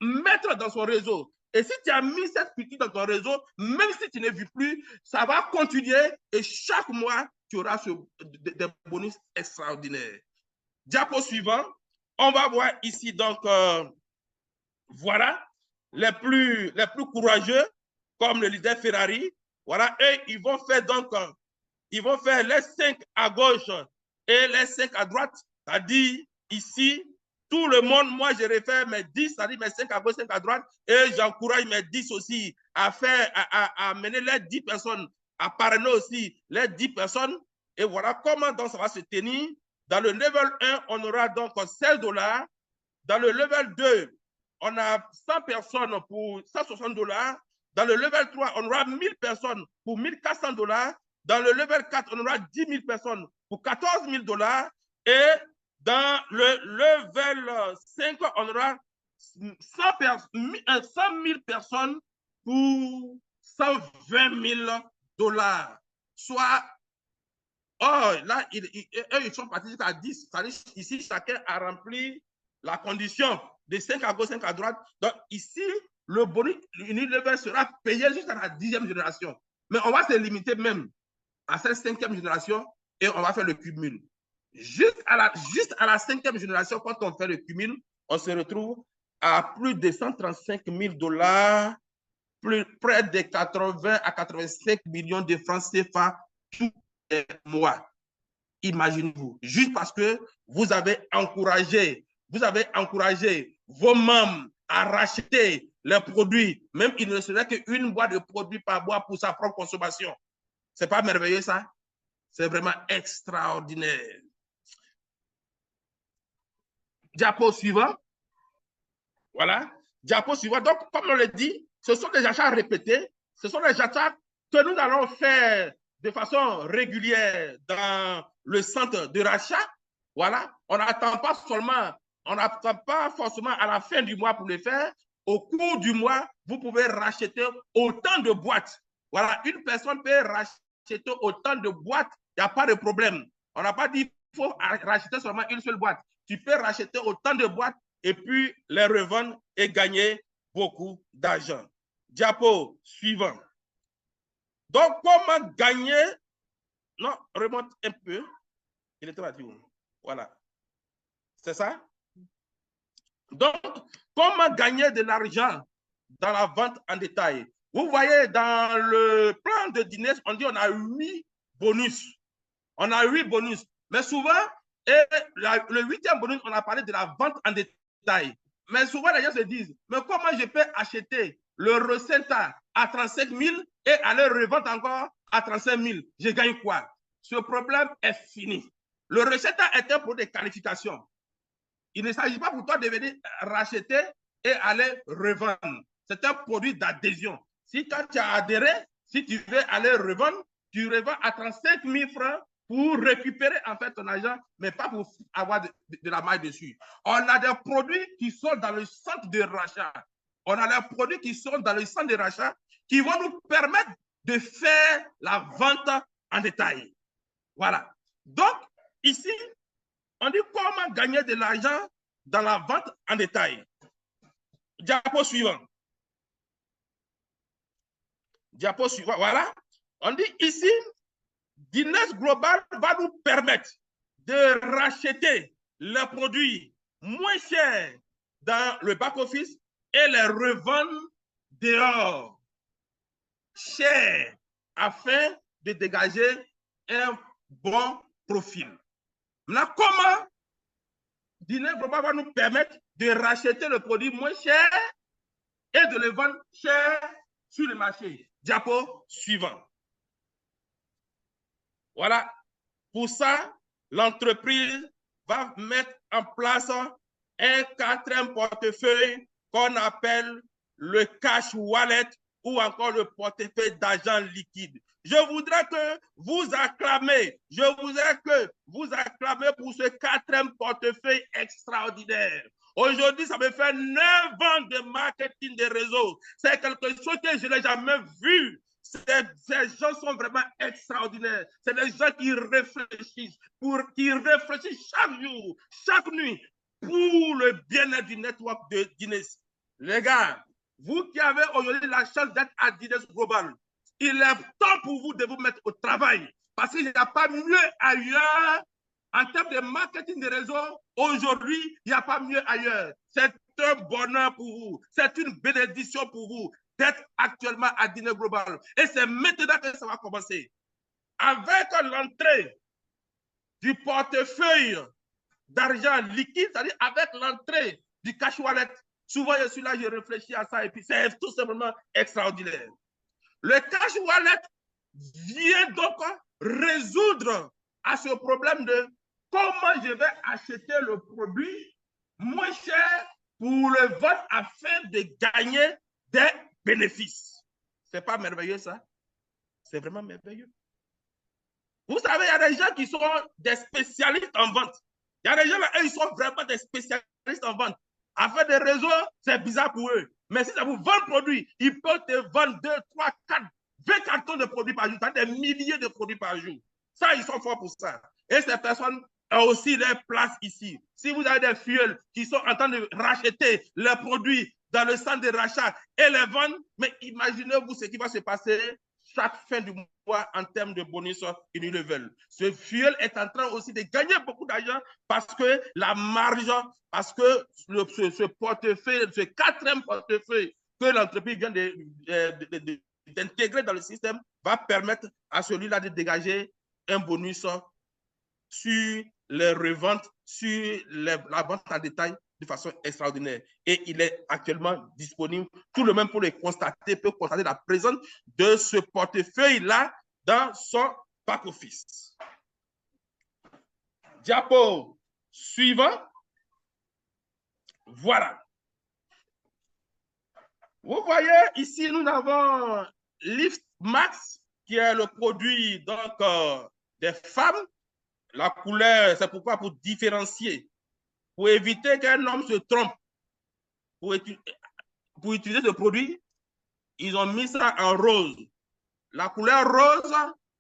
mettre dans son réseau. Et si tu as mis cette culture dans ton réseau, même si tu ne vis plus, ça va continuer et chaque mois, tu auras des bonus extraordinaires. Diapo suivant, on va voir ici donc, voilà, les plus courageux, comme le leader Ferrari. Voilà, eux, ils vont faire donc, ils vont faire les 5 à gauche et les 5 à droite, c'est-à-dire ici, tout le monde, moi, je réfère mes 10, c'est-à-dire mes 5 à gauche, 5 à droite, et j'encourage mes 10 aussi à faire, à mener les 10 personnes, à parrainer aussi les 10 personnes. Et voilà comment donc ça va se tenir. Dans le level 1, on aura donc 16 $. Dans le level 2, on a 100 personnes pour 160 $. Dans le level 3, on aura 1000 personnes pour 1400 $. Dans le level 4, on aura 10 000 personnes pour 14 000 $. Et dans le level 5, on aura 100 000 personnes pour 120 000 $. Soit, oh, là, ils sont partis jusqu'à 10. Ici, chacun a rempli la condition de 5 à gauche, 5 à droite. Donc, ici, le bonus Unilever sera payé jusqu'à la 10e génération. Mais on va se limiter même à cette 5e génération et on va faire le cumul. Juste à la 5e génération, quand on fait le cumul, on se retrouve à plus de 135 000 $, près de 80 à 85 millions de francs CFA tous les mois. Imaginez-vous, juste parce que vous avez encouragé vos membres à racheter les produits, même il ne serait qu'une boîte de produits par mois pour sa propre consommation. C'est pas merveilleux ça? C'est vraiment extraordinaire. Diapo suivant. Voilà. Diapo suivant. Donc, comme on l'a dit, ce sont des achats répétés. Ce sont des achats que nous allons faire de façon régulière dans le centre de rachat. Voilà. On n'attend pas forcément à la fin du mois pour le faire. Au cours du mois, vous pouvez racheter autant de boîtes. Voilà. Une personne peut racheter autant de boîtes. Il n'y a pas de problème. On n'a pas dit qu'il faut racheter seulement une seule boîte. Tu peux racheter autant de boîtes et puis les revendre et gagner beaucoup d'argent. Diapo suivant. Donc, comment gagner? Non, remonte un peu. Il était là-dessus. Voilà. C'est ça? Donc, comment gagner de l'argent dans la vente en détail? Vous voyez, dans le plan de dîner, on dit on a 8 bonus. On a 8 bonus. Mais souvent, le 8e bonus, on a parlé de la vente en détail. Mais souvent, les gens se disent, mais comment je peux acheter le Rosenta à 35 000 et aller revendre encore à 35 000? Je gagne quoi? Ce problème est fini. Le Rosenta est un produit de qualification. Il ne s'agit pas pour toi de venir racheter et aller revendre. C'est un produit d'adhésion. Si quand tu as adhéré, si tu veux aller revendre, tu revends à 35 000 francs pour récupérer en fait ton argent, mais pas pour avoir de la maille dessus. On a des produits qui sont dans le centre de rachat. On a des produits qui sont dans le centre de rachat qui vont nous permettre de faire la vente en détail. Voilà. Donc, ici, on dit comment gagner de l'argent dans la vente en détail. Diapo suivant. Diapo suivant, voilà. On dit ici, Guinness Global va nous permettre de racheter les produits moins chers dans le back-office et les revendre dehors cher afin de dégager un bon profil. Maintenant, comment Guinness Global va nous permettre de racheter le produit moins cher et de le vendre cher sur le marché? Diapo suivant. Voilà. Pour ça, l'entreprise va mettre en place un 4e portefeuille qu'on appelle le cash wallet ou encore le portefeuille d'argent liquide. Je voudrais que vous acclamez, pour ce 4e portefeuille extraordinaire. Aujourd'hui, ça me fait 9 ans de marketing des réseaux. C'est quelque chose que je n'ai jamais vu. Ces gens sont vraiment extraordinaires. C'est des gens qui réfléchissent, chaque jour, chaque nuit, pour le bien-être du network de Guinness. Les gars, vous qui avez aujourd'hui la chance d'être à Guinness Global, il est temps pour vous de vous mettre au travail parce qu'il n'y a pas mieux ailleurs en termes de marketing des réseaux. Aujourd'hui, il n'y a pas mieux ailleurs. C'est un bonheur pour vous. C'est une bénédiction pour vous d'être actuellement à Guinness Global. Et c'est maintenant que ça va commencer. Avec l'entrée du portefeuille d'argent liquide, c'est-à-dire avec l'entrée du cash wallet, souvent je suis là, je réfléchis à ça et puis c'est tout simplement extraordinaire. Le cash wallet vient donc résoudre à ce problème de comment je vais acheter le produit moins cher pour le vendre afin de gagner des bénéfices. C'est pas merveilleux ça? C'est vraiment merveilleux. Vous savez, il y a des gens qui sont des spécialistes en vente. Il y a des gens là, ils sont vraiment des spécialistes en vente. À faire des réseaux, c'est bizarre pour eux. Mais si ça vous vend le produit, ils peuvent te vendre 2, 3, 4, 20 cartons de produits par jour, des milliers de produits par jour. Ça, ils sont forts pour ça. Et ces personnes ont aussi leur place ici. Si vous avez des fuels qui sont en train de racheter leurs produits dans le centre de rachat et les vendre. Mais imaginez-vous ce qui va se passer chaque fin du mois en termes de bonus Unilevel. Ce fuel est en train aussi de gagner beaucoup d'argent parce que la marge, parce que ce portefeuille, ce quatrième portefeuille que l'entreprise vient d'intégrer dans le système va permettre à celui-là de dégager un bonus sur les reventes, sur la vente en détail de façon extraordinaire. Et il est actuellement disponible. Tout le monde peut le constater, peut constater la présence de ce portefeuille-là dans son back-office. Diapo suivant. Voilà. Vous voyez, ici, nous avons Lift Max, qui est le produit donc, des femmes. La couleur, c'est pourquoi pour différencier, pour éviter qu'un homme se trompe. Pour utiliser ce produit, ils ont mis ça en rose. La couleur rose,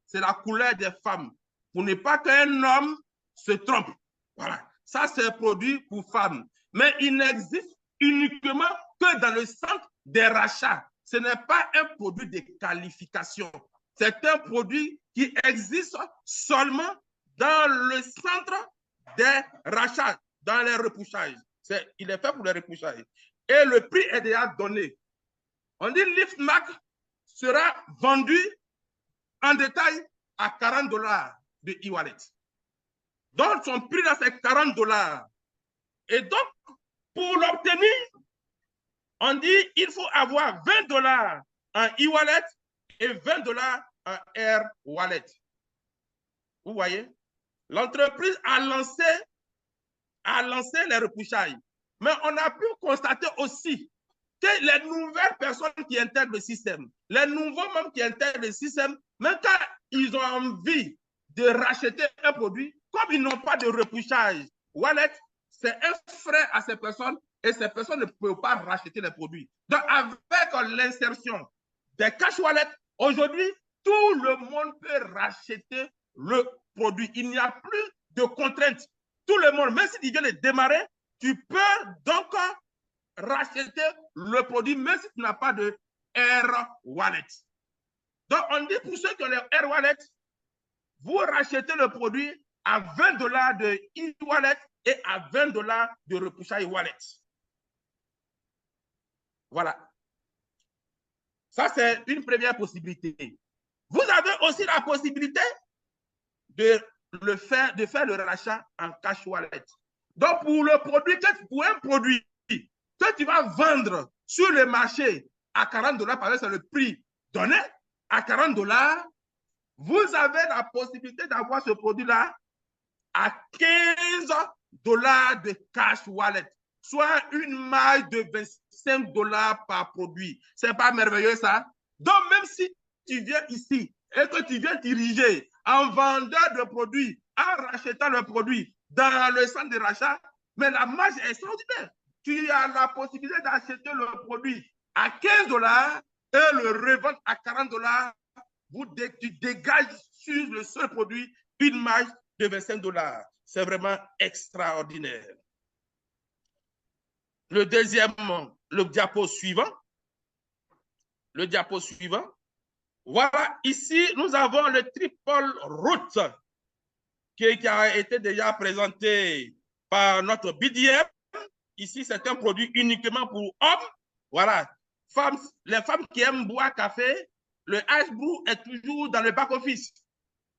c'est la couleur des femmes. Pour ne pas qu'un homme se trompe. Voilà. Ça, c'est un produit pour femmes. Mais il n'existe uniquement que dans le centre des rachats. Ce n'est pas un produit de qualification. C'est un produit qui existe seulement dans le centre des rachats, dans les repouchages. Il est fait pour les repouchages. Et le prix est déjà donné. On dit LiftMax sera vendu en détail à $40 de e-wallet. Donc, son prix là, c'est $40. Et donc, pour l'obtenir, on dit il faut avoir $20 en e-wallet et $20 en Air Wallet. Vous voyez? L'entreprise a lancé les repouchages. Mais on a pu constater aussi que les nouvelles personnes qui intègrent le système, les nouveaux membres qui intègrent le système, même quand ils ont envie de racheter un produit, comme ils n'ont pas de repouchage wallet, c'est un frais à ces personnes et ces personnes ne peuvent pas racheter les produits. Donc, avec l'insertion des cash wallets, aujourd'hui, tout le monde peut racheter le produit. Il n'y a plus de contraintes. Tout le monde, même si tu viens de démarrer, tu peux donc racheter le produit, même si tu n'as pas de Air Wallet. Donc, on dit pour ceux qui ont le Air Wallet, vous rachetez le produit à $20 de e-wallet et à $20 de repouchage wallet. Voilà. Ça, c'est une première possibilité. Vous avez aussi la possibilité de faire le rachat en cash wallet. Donc, pour un produit que tu vas vendre sur le marché à $40, par exemple, c'est le prix donné, à $40, vous avez la possibilité d'avoir ce produit-là à $15 de cash wallet, soit une marge de $25 par produit. C'est pas merveilleux, ça? Donc, même si tu viens ici et que tu viens diriger en vendeur de produits, en rachetant le produit dans le centre de rachat, mais la marge est extraordinaire. Tu as la possibilité d'acheter le produit à $15 et le revendre à $40. Tu dégages sur le seul produit une marge de $25. C'est vraiment extraordinaire. Le diapo suivant. Le diapo suivant. Voilà, ici, nous avons le triple route qui a été déjà présenté par notre BDM. Ici, c'est un produit uniquement pour hommes. Voilà, les femmes qui aiment boire café, le Ice Brew est toujours dans le back-office.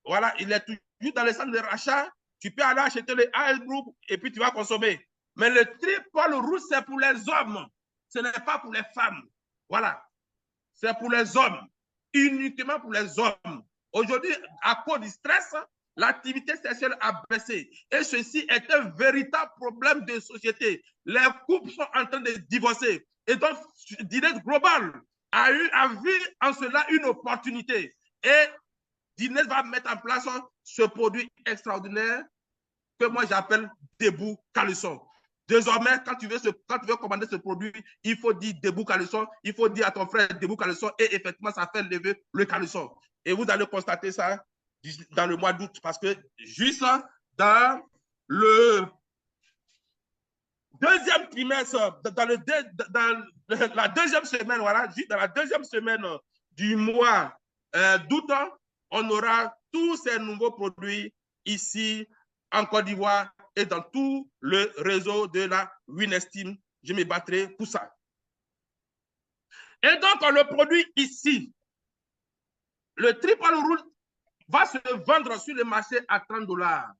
Voilà, il est toujours dans le centre de rachat. Tu peux aller acheter le Ice Brew et puis tu vas consommer. Mais le triple route, c'est pour les hommes. Ce n'est pas pour les femmes. Voilà, c'est pour les hommes. Uniquement pour les hommes. Aujourd'hui, à cause du stress, l'activité sexuelle a baissé. Et ceci est un véritable problème de société. Les couples sont en train de divorcer. Et donc, Diners Global a vu en cela une opportunité. Et Diners va mettre en place ce produit extraordinaire que moi j'appelle Debout Caleçon. Désormais, quand tu veux commander ce produit, il faut dire Debout Caleçon, il faut dire à ton frère Debout Caleçon et effectivement, ça fait lever le caleçon. Et vous allez constater ça dans le mois d'août parce que juste dans le deuxième trimestre, dans la deuxième semaine, voilà, juste dans la deuxième semaine du mois d'août, on aura tous ces nouveaux produits ici en Côte d'Ivoire et dans tout le réseau de la Winesteam. Je me battrai pour ça. Et donc, le produit ici, le triple root va se vendre sur le marché à 30 $.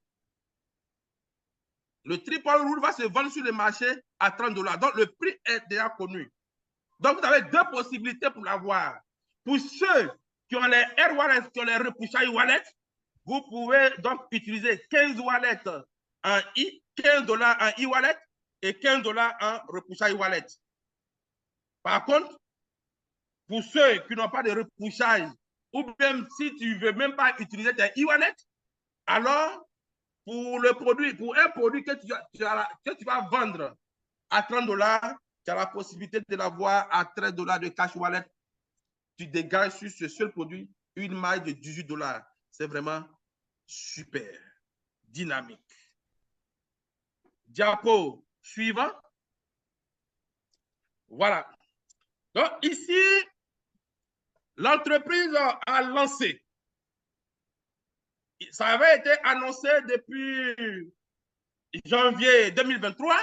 Le triple root va se vendre sur le marché à 30 $. Donc, le prix est déjà connu. Donc, vous avez deux possibilités pour l'avoir. Pour ceux qui ont les Air Wallets, qui ont les Repushai Wallets, vous pouvez donc utiliser 15 wallets en 15 $ en e-wallet et 15 $ en Repushai Wallet. Par contre, pour ceux qui n'ont pas de repouchage, ou même si tu ne veux même pas utiliser tes e-wallet, alors pour un produit que tu vas vendre à 30 $, tu as la possibilité de l'avoir à 13 $ de cash wallet. Tu dégages sur ce seul produit une marge de 18 $. C'est vraiment super, dynamique. Diapo suivant. Voilà. Donc ici, l'entreprise a lancé. Ça avait été annoncé depuis janvier 2023.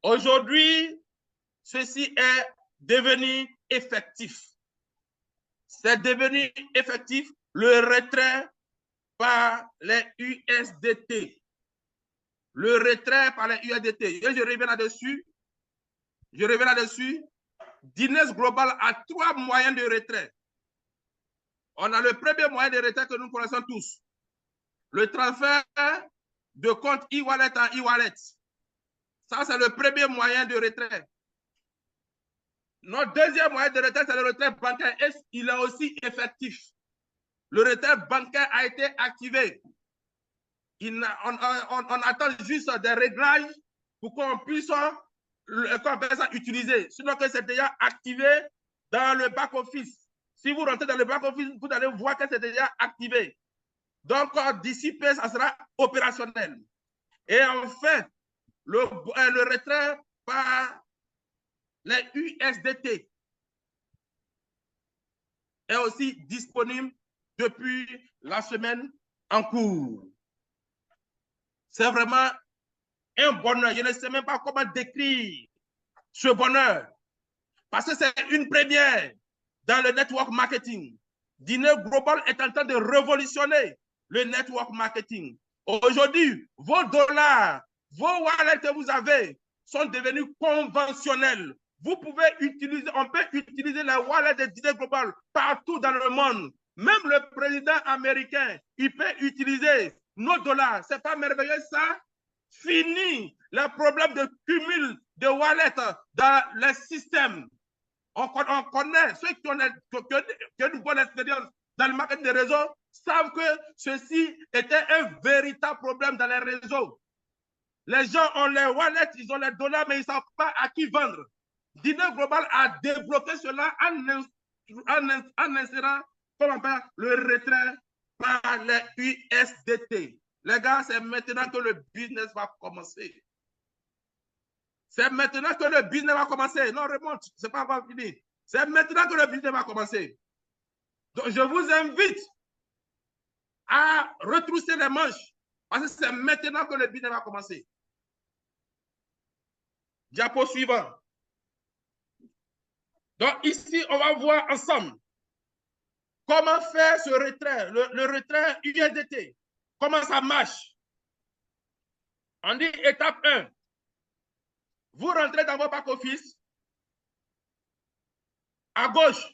Aujourd'hui, ceci est devenu effectif. C'est devenu effectif le retrait par les USDT. Le retrait par les USDT. Et je reviens là-dessus. Guinness Global a 3 moyens de retrait. On a le premier moyen de retrait que nous connaissons tous. Le transfert de compte e-wallet en e-wallet. Ça, c'est le premier moyen de retrait. Notre deuxième moyen de retrait, c'est le retrait bancaire. Et il est aussi effectif. Le retrait bancaire a été activé. On attend juste des réglages pour qu'on puisse utiliser. Sinon que c'est déjà activé dans le back-office. Si vous rentrez dans le back-office, vous allez voir que c'est déjà activé. Donc, d'ici peu, ça sera opérationnel. Et enfin, le retrait par les USDT est aussi disponible depuis la semaine en cours. C'est vraiment un bonheur. Je ne sais même pas comment décrire ce bonheur. Parce que c'est une première dans le network marketing. Guinness Global est en train de révolutionner le network marketing. Aujourd'hui, vos dollars, vos wallets que vous avez sont devenus conventionnels. Vous pouvez utiliser, on peut utiliser les wallets de Guinness Global partout dans le monde. Même le président américain, il peut utiliser nos dollars. C'est pas merveilleux ça? Fini le problème de cumul de wallets dans les systèmes. On connaît, ceux qui ont une bonne expérience dans le marketing des réseaux savent que ceci était un véritable problème dans les réseaux. Les gens ont les wallets, ils ont les dollars, mais ils ne savent pas à qui vendre. Guinness Global a débloqué cela en insérant le retrait par les USDT. Les gars, c'est maintenant que le business va commencer. C'est maintenant que le business va commencer. Non, remonte, ce n'est pas encore fini. C'est maintenant que le business va commencer. Donc, je vous invite à retrousser les manches parce que c'est maintenant que le business va commencer. Diapo suivant. Donc, ici, on va voir ensemble comment faire ce retrait, le retrait USDT. Comment ça marche? On dit étape 1. Vous rentrez dans votre back-office. À gauche,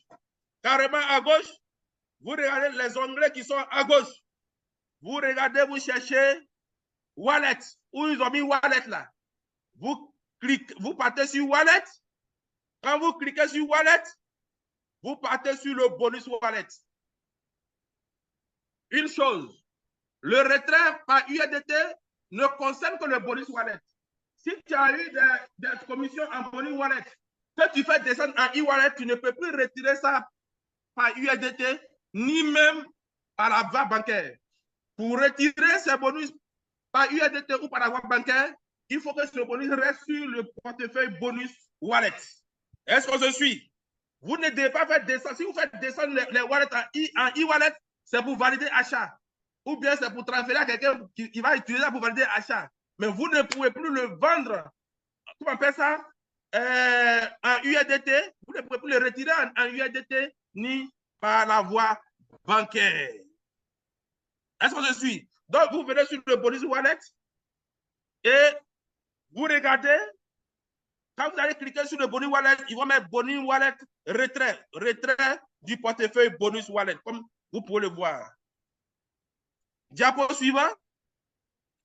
carrément à gauche, vous regardez les onglets qui sont à gauche. Vous regardez, vous cherchez Wallet. Où ils ont mis Wallet là. Vous partez sur Wallet. Quand vous cliquez sur Wallet, vous partez sur le bonus Wallet. Une chose, le retrait par USDT ne concerne que le bonus Wallet. Si tu as eu des commissions en bonus Wallet, que tu fais descendre en e-wallet, tu ne peux plus retirer ça par USDT, ni même par la voie bancaire. Pour retirer ces bonus par USDT ou par la voie bancaire, il faut que ce bonus reste sur le portefeuille bonus wallet. Est-ce qu'on se suit? Vous ne devez pas faire descendre. Si vous faites descendre les wallets en e-wallet, c'est pour valider achat. Ou bien c'est pour transférer à quelqu'un qui va utiliser ça pour valider achat. Mais vous ne pouvez plus le vendre, comment on appelle ça, en USDT. Vous ne pouvez plus le retirer en USDT ni par la voie bancaire. Est-ce qu'on se suit? Donc, vous venez sur le bonus wallet et vous regardez. Quand vous allez cliquer sur le bonus wallet, ils vont mettre bonus wallet retrait du portefeuille bonus wallet, comme vous pouvez le voir. Diapo suivant.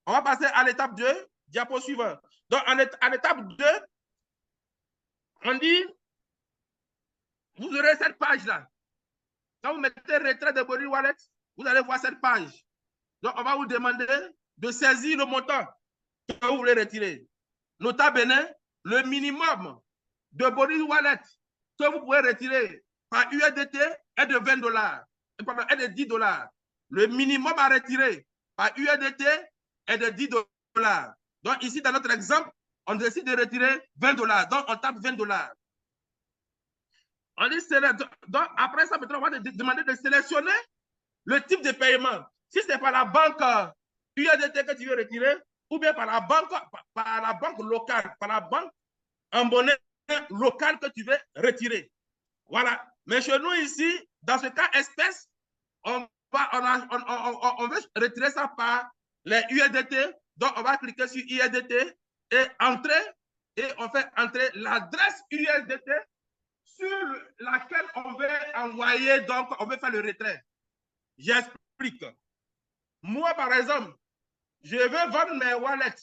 On va passer à l'étape 2. Diapo suivant. Donc, en étape 2, on dit, vous aurez cette page-là. Quand vous mettez retrait de bonus wallet, vous allez voir cette page. Donc, on va vous demander de saisir le montant que vous voulez retirer. Nota bene, le minimum de bonus wallet que vous pouvez retirer par USDT est de $20, pardon, est de $10. Le minimum à retirer par USDT est de $10. Donc ici, dans notre exemple, on décide de retirer $20. Donc on tape $20. On dit, donc après ça, maintenant, on va demander de sélectionner le type de paiement. Si c'est par la banque USDT que tu veux retirer, ou bien par la banque locale, par la banque en monnaie locale que tu veux retirer. Voilà. Mais chez nous ici, dans ce cas espèce, on veut retirer ça par les USDT. Donc, on va cliquer sur USDT et entrer. Et on fait entrer l'adresse USDT sur laquelle on veut envoyer, donc on veut faire le retrait. J'explique. Moi, par exemple, je veux vendre mes wallets,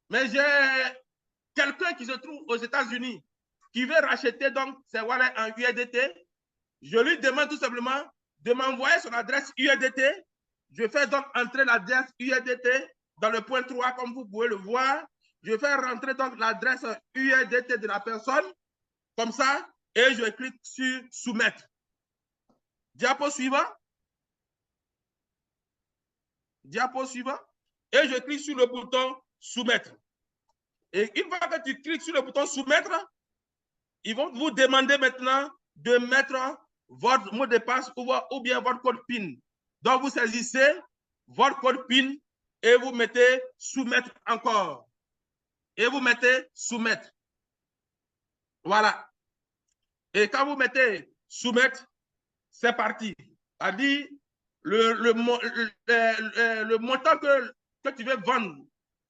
mais j'ai quelqu'un qui se trouve aux États-Unis qui veut racheter donc ses wallets en USDT. Je lui demande tout simplement de m'envoyer son adresse USDT. Je fais donc entrer l'adresse USDT dans le point 3, comme vous pouvez le voir. Je fais rentrer donc l'adresse USDT de la personne, comme ça, et je clique sur soumettre. Diapo suivant. Diapo suivant. Et je clique sur le bouton soumettre. Et une fois que tu cliques sur le bouton soumettre, ils vont vous demander maintenant de mettre votre mot de passe ou bien votre code PIN. Donc, vous saisissez votre code PIN et vous mettez soumettre encore. Et vous mettez soumettre. Voilà. Et quand vous mettez soumettre, c'est parti. C'est-à-dire le montant que tu veux vendre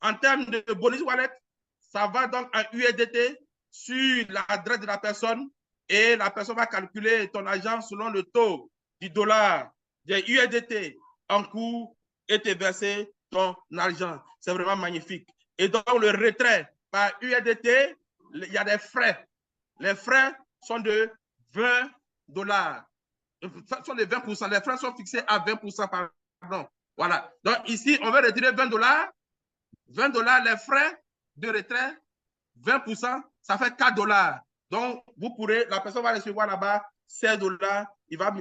en termes de bonus wallet, ça va donc en USDT sur l'adresse de la personne et la personne va calculer ton argent selon le taux du dollar des USDT en cours et te verser ton argent. C'est vraiment magnifique. Et donc, le retrait par USDT, il y a des frais. Les frais sont de $20. Sont de 20%. Les frais sont fixés à 20%. Pardon. Voilà. Donc, ici, on veut retirer $20. $20, les frais de retrait, 20%, ça fait $4. Donc, vous pourrez, la personne va recevoir là-bas $16.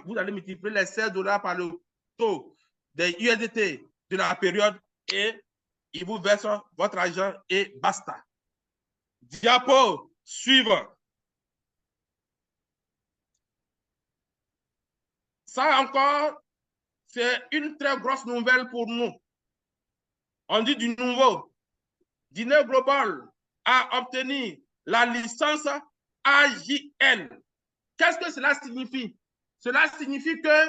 Vous allez multiplier les $16 par le taux des USDT de la période et il vous verse votre argent et basta. Diapo suivant. Ça encore, c'est une très grosse nouvelle pour nous. On dit du nouveau. Diner Global a obtenu la licence AJL. Qu'est-ce que cela signifie? Cela signifie que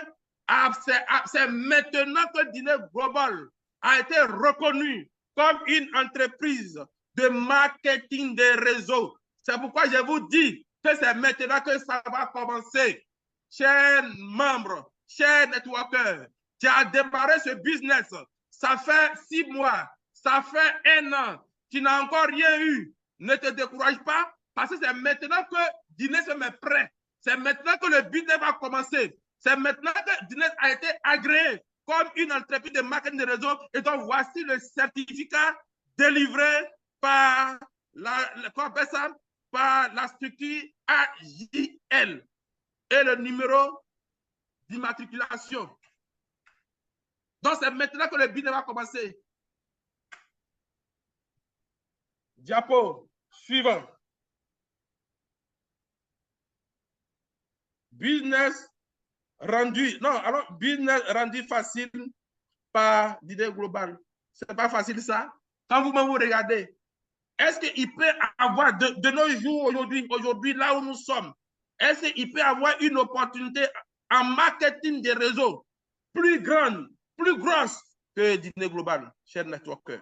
c'est maintenant que Diner Global a été reconnu comme une entreprise de marketing des réseaux. C'est pourquoi je vous dis que c'est maintenant que ça va commencer. Chers membres, chers networkers, tu as démarré ce business. Ça fait 6 mois, ça fait 1 an. Tu n'as encore rien eu. Ne te décourage pas parce que c'est maintenant que Diner se met prêt. C'est maintenant que le business va commencer. C'est maintenant que Diner a été agréé comme une entreprise de marketing de réseau. Et donc, voici le certificat délivré par la structure AJL et le numéro d'immatriculation. Donc, c'est maintenant que le business va commencer. Diapo suivant. Business rendu, non, alors business rendu facile par l'idée globale. C'est pas facile ça. Quand vous regardez, est-ce qu'il peut avoir de nos jours aujourd'hui, là où nous sommes, est-ce qu'il peut avoir une opportunité en marketing des réseaux plus grande, plus grosse que Dîner Global, cher networker?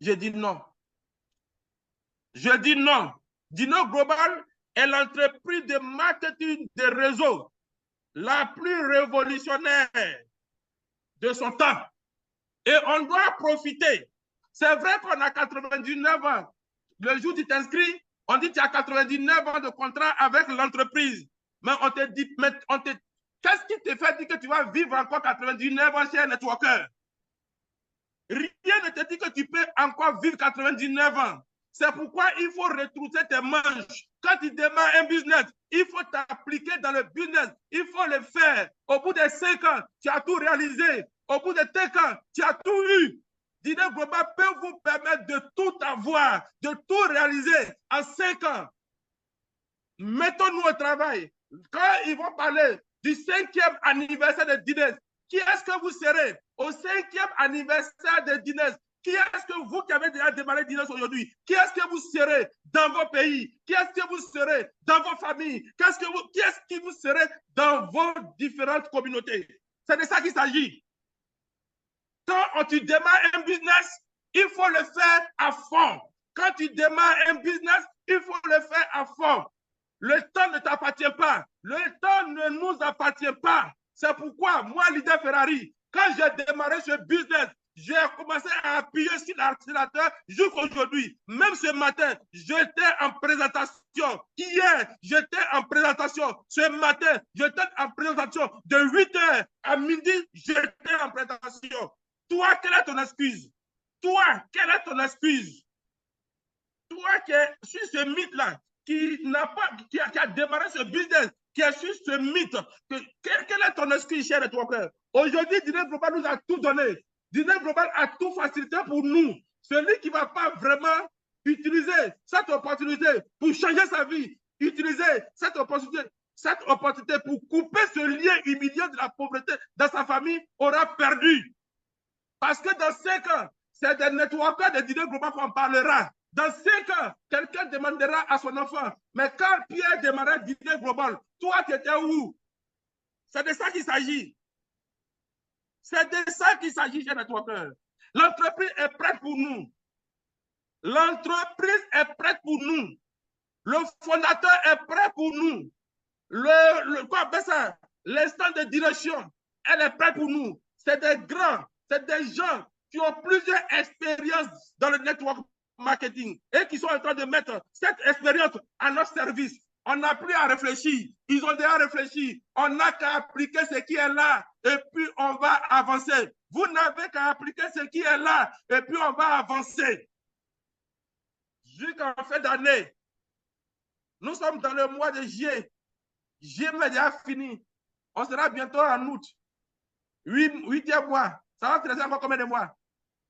Je dis non. Je dis non. Dîner Global est l'entreprise de marketing des réseaux la plus révolutionnaire de son temps. Et on doit profiter. C'est vrai qu'on a 99 ans. Le jour où tu t'inscris, on dit que tu as 99 ans de contrat avec l'entreprise. Mais on te dit, qu'est-ce qui te fait dire que tu vas vivre encore 99 ans, cher networker? Rien ne te dit que tu peux encore vivre 99 ans. C'est pourquoi il faut retrousser tes manches. Quand tu démarres un business, il faut t'appliquer dans le business. Il faut le faire. Au bout de 5 ans, tu as tout réalisé. Au bout de 5 ans, tu as tout eu. Dîner Global peut vous permettre de tout avoir, de tout réaliser en 5 ans. Mettons-nous au travail. Quand ils vont parler du 5e anniversaire de Dîner, qui est-ce que vous serez au 5e anniversaire de Dîner? Qui est-ce que vous qui avez déjà démarré Dîner aujourd'hui, qui est-ce que vous serez dans vos pays? Qui est-ce que vous serez dans vos familles? Qui est-ce que vous serez dans vos différentes communautés? C'est de ça qu'il s'agit. Quand tu démarres un business, il faut le faire à fond. Quand tu démarres un business, il faut le faire à fond. Le temps ne t'appartient pas. Le temps ne nous appartient pas. C'est pourquoi, moi, leader Ferrari, quand j'ai démarré ce business, j'ai commencé à appuyer sur l'accélérateur jusqu'aujourd'hui. Même ce matin, j'étais en présentation. Hier, j'étais en présentation. Ce matin, j'étais en présentation. De 8h à midi, j'étais en présentation. Toi, quelle est ton excuse? Toi, quelle est ton excuse? Toi qui es sur ce mythe-là, qui a démarré ce business, qui est sur ce mythe, quelle est ton excuse, cher networker? Aujourd'hui, Dîner Global nous a tout donné. Dîner Global a tout facilité pour nous. Celui qui ne va pas vraiment utiliser cette opportunité pour changer sa vie, utiliser cette opportunité pour couper ce lien humiliant de la pauvreté dans sa famille, aura perdu. Parce que dans 5 ans, c'est des networkers de Dîner Global qu'on parlera. Dans 5 ans, quelqu'un demandera à son enfant, mais quand Pierre démarrait Dîner Global, toi, tu étais où? C'est de ça qu'il s'agit. C'est de ça qu'il s'agit, cher networker. L'entreprise est prête pour nous. L'entreprise est prête pour nous. Le fondateur est prêt pour nous. L'instant de direction, elle est prête pour nous. C'est des grands, c'est des gens qui ont plusieurs expériences dans le network marketing et qui sont en train de mettre cette expérience à notre service. On n'a plus à réfléchir. Ils ont déjà réfléchi. On n'a qu'à appliquer ce qui est là et puis on va avancer. Vous n'avez qu'à appliquer ce qui est là et puis on va avancer. Jusqu'en fin d'année, nous sommes dans le mois de juillet. Juillet est déjà fini. On sera bientôt en août. 8e mois. Ça va rester encore combien de mois?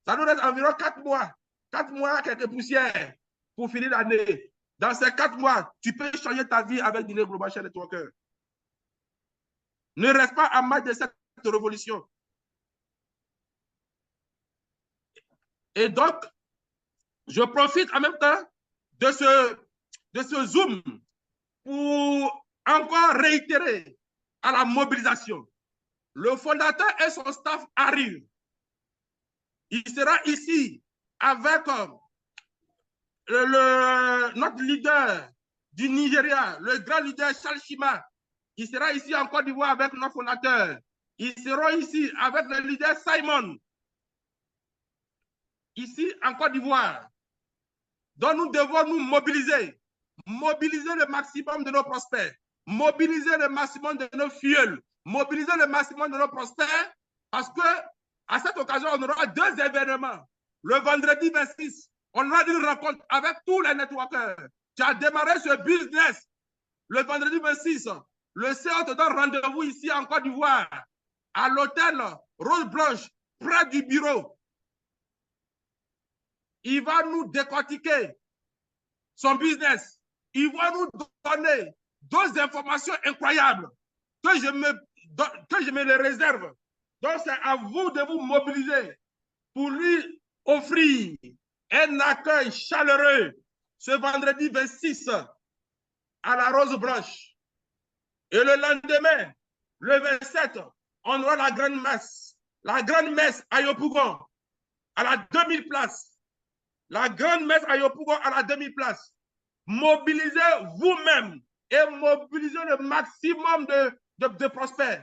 Ça nous reste environ 4 mois. 4 mois, quelques poussières pour finir l'année. Dans ces 4 mois, tu peux changer ta vie avec Dîner Global, cher networker. Ne reste pas en marge de cette révolution. Et donc, je profite en même temps de ce Zoom pour encore réitérer à la mobilisation. Le fondateur et son staff arrivent. Il sera ici avec notre leader du Nigeria, le grand leader Charles Shima. Il sera ici en Côte d'Ivoire avec notre fondateur. Ils seront ici avec le leader Simon. Ici en Côte d'Ivoire. Donc nous devons nous mobiliser. Mobiliser le maximum de nos prospects. Mobiliser le maximum de nos filleuls. Mobiliser le maximum de nos prospects parce que à cette occasion, on aura 2 événements. Le vendredi 26, on aura une rencontre avec tous les networkers qui ont démarré ce business. Le vendredi 26, le CEO te donne rendez-vous ici en Côte d'Ivoire, à l'hôtel Rose Blanche, près du bureau. Il va nous décortiquer son business. Il va nous donner d'autres informations incroyables que je me les réserve. Donc, c'est à vous de vous mobiliser pour lui offrir un accueil chaleureux ce vendredi 26 à la Rose Blanche. Et le lendemain, le 27, on aura la grande messe. La grande messe à Yopougon, à la 2000 places. La grande messe à Yopougon à la 2000 places. Mobilisez vous-même et mobilisez le maximum de prospects.